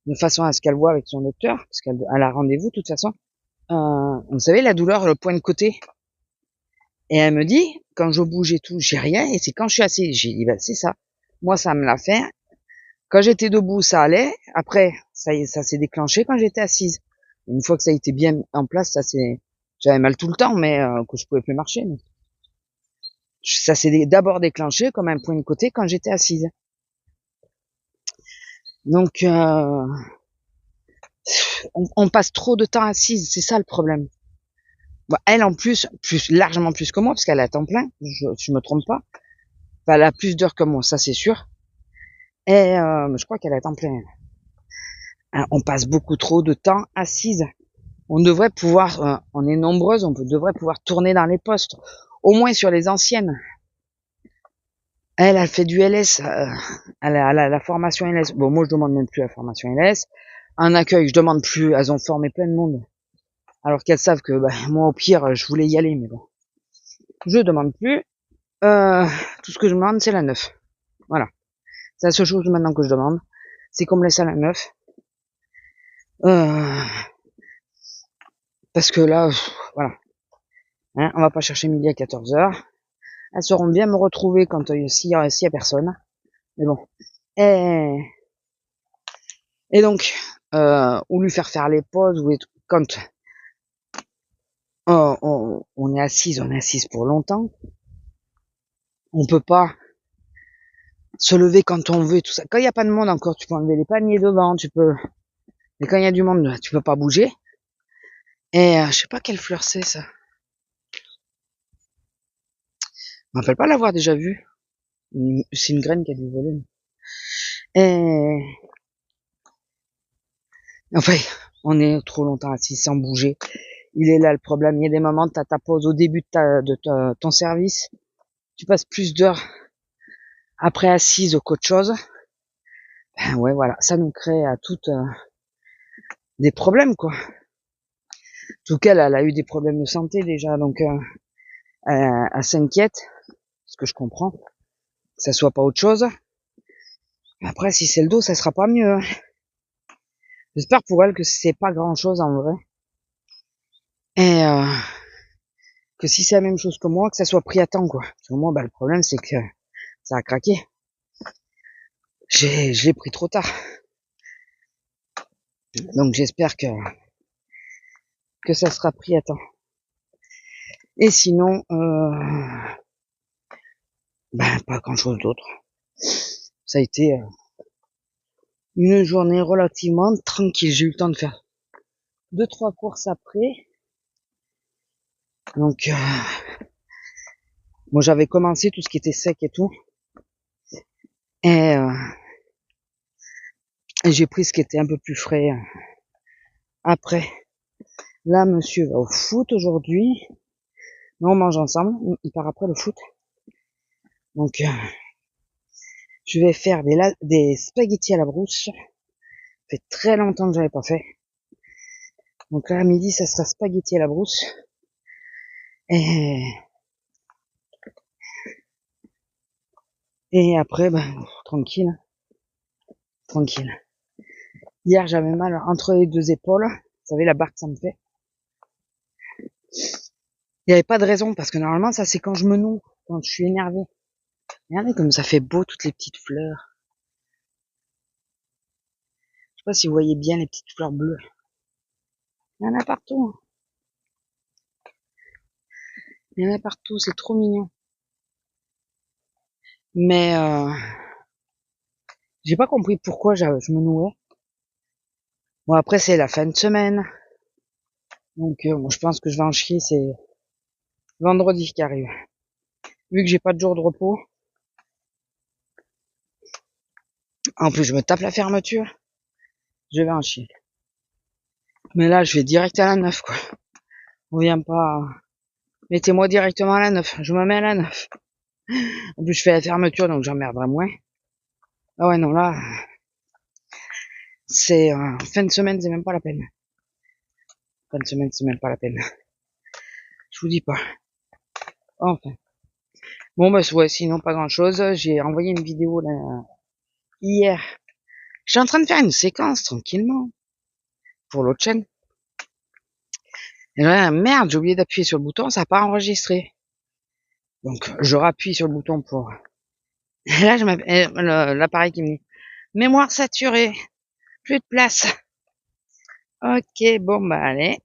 de façon à ce qu'elle voit avec son docteur, parce qu'elle a rendez-vous de toute façon. Vous savez la douleur, le point de côté. Et elle me dit quand je bouge et tout, j'ai rien. Et c'est quand je suis assise, j'ai dit ben c'est ça. Moi ça me l'a fait. Quand j'étais debout, ça allait. Après, ça s'est déclenché quand j'étais assise. Une fois que ça a été bien en place, j'avais mal tout le temps, mais que je pouvais plus marcher. Mais ça s'est d'abord déclenché comme un point de côté quand j'étais assise. Donc, on passe trop de temps assise, c'est ça le problème. Bon, elle en plus largement plus que moi, parce qu'elle est à temps plein, je me trompe pas. Enfin, elle a plus d'heures que moi, ça c'est sûr. Et je crois qu'elle est en plein. Hein, on passe beaucoup trop de temps assise. On devrait pouvoir, on est nombreuses, devrait pouvoir tourner dans les postes, au moins sur les anciennes. Elle fait du LS, elle a la formation LS. Bon, moi je demande même plus la formation LS. Un accueil, je demande plus. Elles ont formé plein de monde. Alors qu'elles savent que moi au pire, je voulais y aller, mais bon. Je demande plus. Tout ce que je demande, c'est la 9. Voilà. C'est la seule chose maintenant que je demande. C'est qu'on me laisse à la 9. Parce que là, voilà. Hein, on va pas chercher midi à 14h. Elles sauront bien me retrouver quand s'il y a personne. Mais bon. Et donc, ou lui faire les pauses, ou quand on est assise pour longtemps. On peut pas se lever quand on veut, tout ça. Quand il y a pas de monde encore, tu peux enlever les paniers devant, tu peux. Mais quand il y a du monde, tu peux pas bouger. Et je sais pas quelle fleur c'est ça. Je me rappelle pas l'avoir déjà vue. C'est une graine qui a du volume. Et enfin, on est trop longtemps assis sans bouger. Il est là le problème. Il y a des moments, t'as ta pause au début de ton service. Tu passes plus d'heures après assise qu'autre chose. Ben ouais, voilà. Ça nous crée à toutes des problèmes, quoi. En tout cas, elle a eu des problèmes de santé déjà, donc elle s'inquiète, ce que je comprends, que ça soit pas autre chose. Après, si c'est le dos, ça sera pas mieux. J'espère pour elle que c'est pas grand chose en vrai. Et que si c'est la même chose que moi, que ça soit pris à temps, quoi. Parce que moi, le problème, c'est que ça a craqué. Je l'ai pris trop tard. Donc j'espère que ça sera pris à temps. Et sinon, pas grand chose d'autre. Ça a été une journée relativement tranquille. J'ai eu le temps de faire 2-3 courses après. Donc, moi j'avais commencé tout ce qui était sec et tout. Et j'ai pris ce qui était un peu plus frais après. Là, monsieur va au foot aujourd'hui. Nous, on mange ensemble. Il part après le foot. Donc, je vais faire des spaghettis à la brousse. Ça fait très longtemps que j'avais pas fait. Donc là, à midi, ça sera spaghettis à la brousse. Et après, tranquille. Hier, j'avais mal entre les deux épaules. Vous savez, la barre que ça me fait. Il n'y avait pas de raison, parce que normalement, ça, c'est quand je me noue, quand je suis énervée. Regardez comme ça fait beau, toutes les petites fleurs. Je sais pas si vous voyez bien les petites fleurs bleues. Il y en a partout. Il y en a partout, c'est trop mignon. Mais j'ai pas compris pourquoi je me nouais. Bon, après, c'est la fin de semaine. Donc, je pense que je vais en chier, c'est vendredi qui arrive. Vu que j'ai pas de jour de repos. En plus, je me tape la fermeture. Je vais en chier. Mais là, je vais direct à la 9, quoi. On vient pas... Mettez-moi directement à la 9. Je me mets à la 9. En plus, je fais la fermeture, donc j'emmerderai moins. Ah ouais, non, là... C'est... fin de semaine, c'est même pas la peine. Fin de semaine, c'est même pas la peine. Je vous dis pas. Enfin. Bon, ouais, sinon, pas grand-chose. J'ai envoyé une vidéo, là, hier. Je suis en train de faire une séquence, tranquillement. Pour l'autre chaîne. Et là, merde, j'ai oublié d'appuyer sur le bouton, ça n'a pas enregistré. Donc, je rappuie sur le bouton pour... Et là, l'appareil qui me dit mémoire saturée, plus de place. Ok, bon, allez.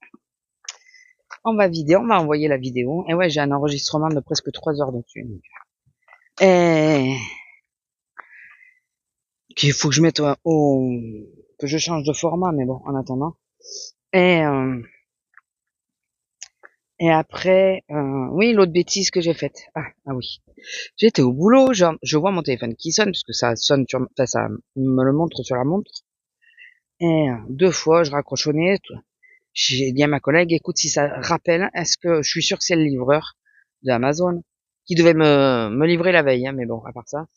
On va vider, on va envoyer la vidéo. Et ouais, j'ai un enregistrement de presque 3 heures dessus. Et qu'il faut que je mette que je change de format, mais bon, en attendant. Et Et après, oui, l'autre bêtise que j'ai faite. Ah oui. J'étais au boulot, je vois mon téléphone qui sonne, puisque ça sonne enfin, ça me le montre sur la montre. Et 2 fois, je raccroche au nez. J'ai dit à ma collègue, écoute, si ça rappelle, est-ce que je suis sûr que c'est le livreur de Amazon qui devait me livrer la veille, hein, mais bon, à part ça.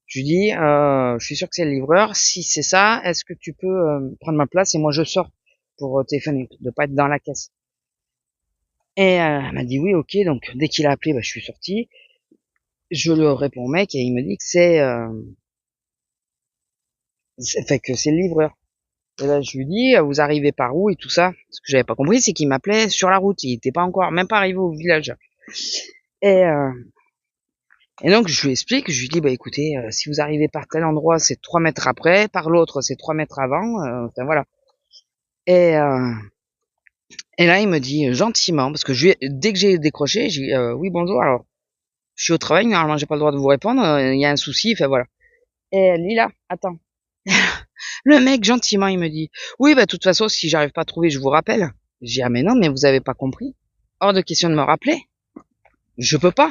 Je lui dis, je suis sûr que c'est le livreur. Si c'est ça, est-ce que tu peux prendre ma place et moi je sors pour téléphoner, de pas être dans la caisse. Et elle m'a dit oui, ok. Donc dès qu'il a appelé, je suis sorti. Je le réponds au mec et il me dit que fait que c'est le livreur. Et là je lui dis, vous arrivez par où et tout ça. Ce que j'avais pas compris, c'est qu'il m'appelait sur la route. Il était pas encore, même pas arrivé au village. Et et donc je lui explique, je lui dis écoutez, si vous arrivez par tel endroit, c'est 3 mètres après, par l'autre c'est 3 mètres avant, enfin voilà. Et et là il me dit gentiment, parce que dès que j'ai décroché, j'ai dit oui bonjour, alors je suis au travail, normalement j'ai pas le droit de vous répondre, il y a un souci, enfin voilà. Et Lila, attends. Le mec gentiment il me dit oui de toute façon si j'arrive pas à trouver je vous rappelle. J'ai dit ah mais non mais vous avez pas compris. Hors de question de me rappeler. Je peux pas.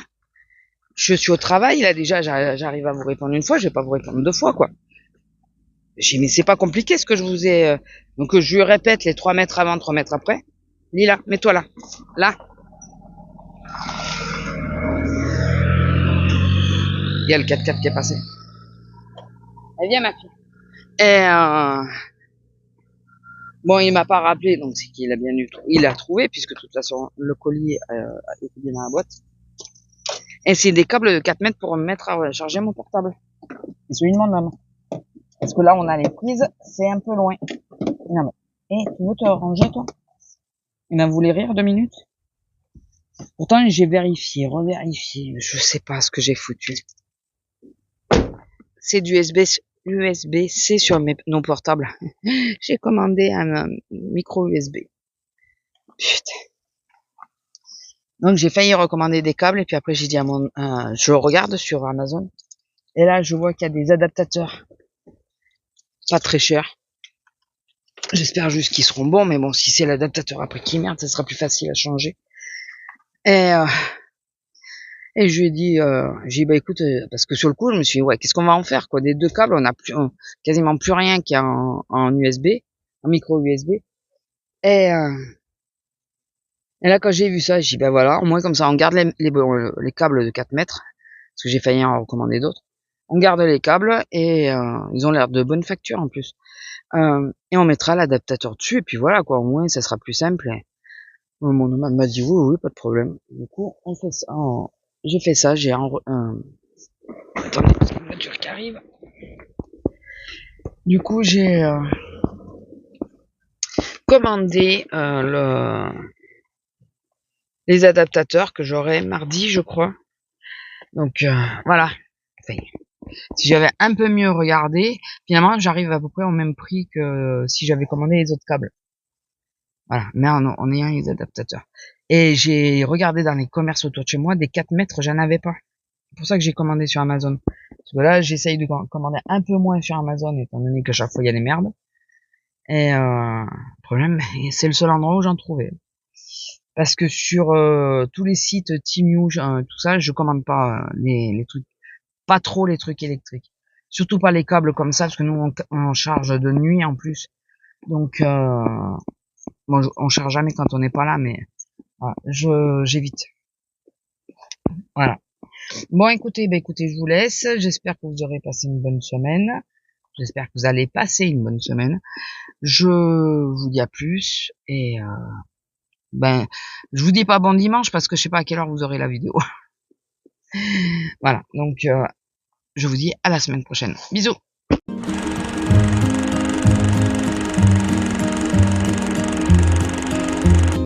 Je suis au travail là déjà j'arrive à vous répondre une fois, je vais pas vous répondre 2 fois quoi. J'ai dit, mais c'est pas compliqué ce que je vous ai... Donc je lui répète les 3 mètres avant, 3 mètres après. Lila, mets-toi là. Là. Il y a le 4x4 qui est passé. Elle vient ma fille. Et bon, il m'a pas rappelé, donc c'est qu'il a bien eu... Il l'a trouvé, puisque de toute façon, le colis était bien dans la boîte. Et c'est des câbles de 4 mètres pour me mettre à charger mon portable. Et celui de mon maman. Parce que là, on a les prises, c'est un peu loin. Non, mais... tu veux te ranger, toi? Il en voulait rire 2 minutes. Pourtant, j'ai vérifié, revérifié. Je sais pas ce que j'ai foutu. C'est du USB-C sur nos portables. J'ai commandé un micro USB. Putain. Donc, j'ai failli recommander des câbles et puis après, j'ai dit à je regarde sur Amazon. Et là, je vois qu'il y a des adaptateurs. Pas très chers. J'espère juste qu'ils seront bons, mais bon, si c'est l'adaptateur après qui merde, ça sera plus facile à changer. Et je lui ai dit, écoute, parce que sur le coup, je me suis dit, ouais, qu'est-ce qu'on va en faire, quoi? Des 2 câbles, on a quasiment plus rien qui est en USB, en micro USB. Et là, quand j'ai vu ça, j'ai dit, voilà, au moins comme ça, on garde les câbles de 4 mètres, parce que j'ai failli en recommander d'autres. On garde les câbles et ils ont l'air de bonne facture en plus. Et on mettra l'adaptateur dessus et puis voilà, quoi, au moins ça sera plus simple. Et mon homme m'a dit oui, pas de problème. Du coup, on fait ça. J'ai fait ça, attendez, parce qu'il y a une voiture qui arrive. Du coup, j'ai commandé les adaptateurs que j'aurai mardi, je crois. Donc voilà. Enfin, si j'avais un peu mieux regardé, finalement, j'arrive à peu près au même prix que si j'avais commandé les autres câbles. Voilà, mais en ayant les adaptateurs. Et j'ai regardé dans les commerces autour de chez moi, des 4 mètres, j'en avais pas. C'est pour ça que j'ai commandé sur Amazon. Parce que là, j'essaye de commander un peu moins sur Amazon, étant donné que chaque fois, il y a des merdes. Et le problème, c'est le seul endroit où j'en trouvais. Parce que sur tous les sites Temu, tout ça, je commande pas les trucs, pas trop les trucs électriques. Surtout pas les câbles comme ça, parce que nous, on charge de nuit en plus. Donc, bon, on charge jamais quand on n'est pas là, mais voilà, j'évite. Voilà. Bon, écoutez, je vous laisse. J'espère que vous aurez passé une bonne semaine. J'espère que vous allez passer une bonne semaine. Je vous dis à plus et je vous dis pas bon dimanche parce que je sais pas à quelle heure vous aurez la vidéo. Voilà, donc je vous dis à la semaine prochaine. Bisous.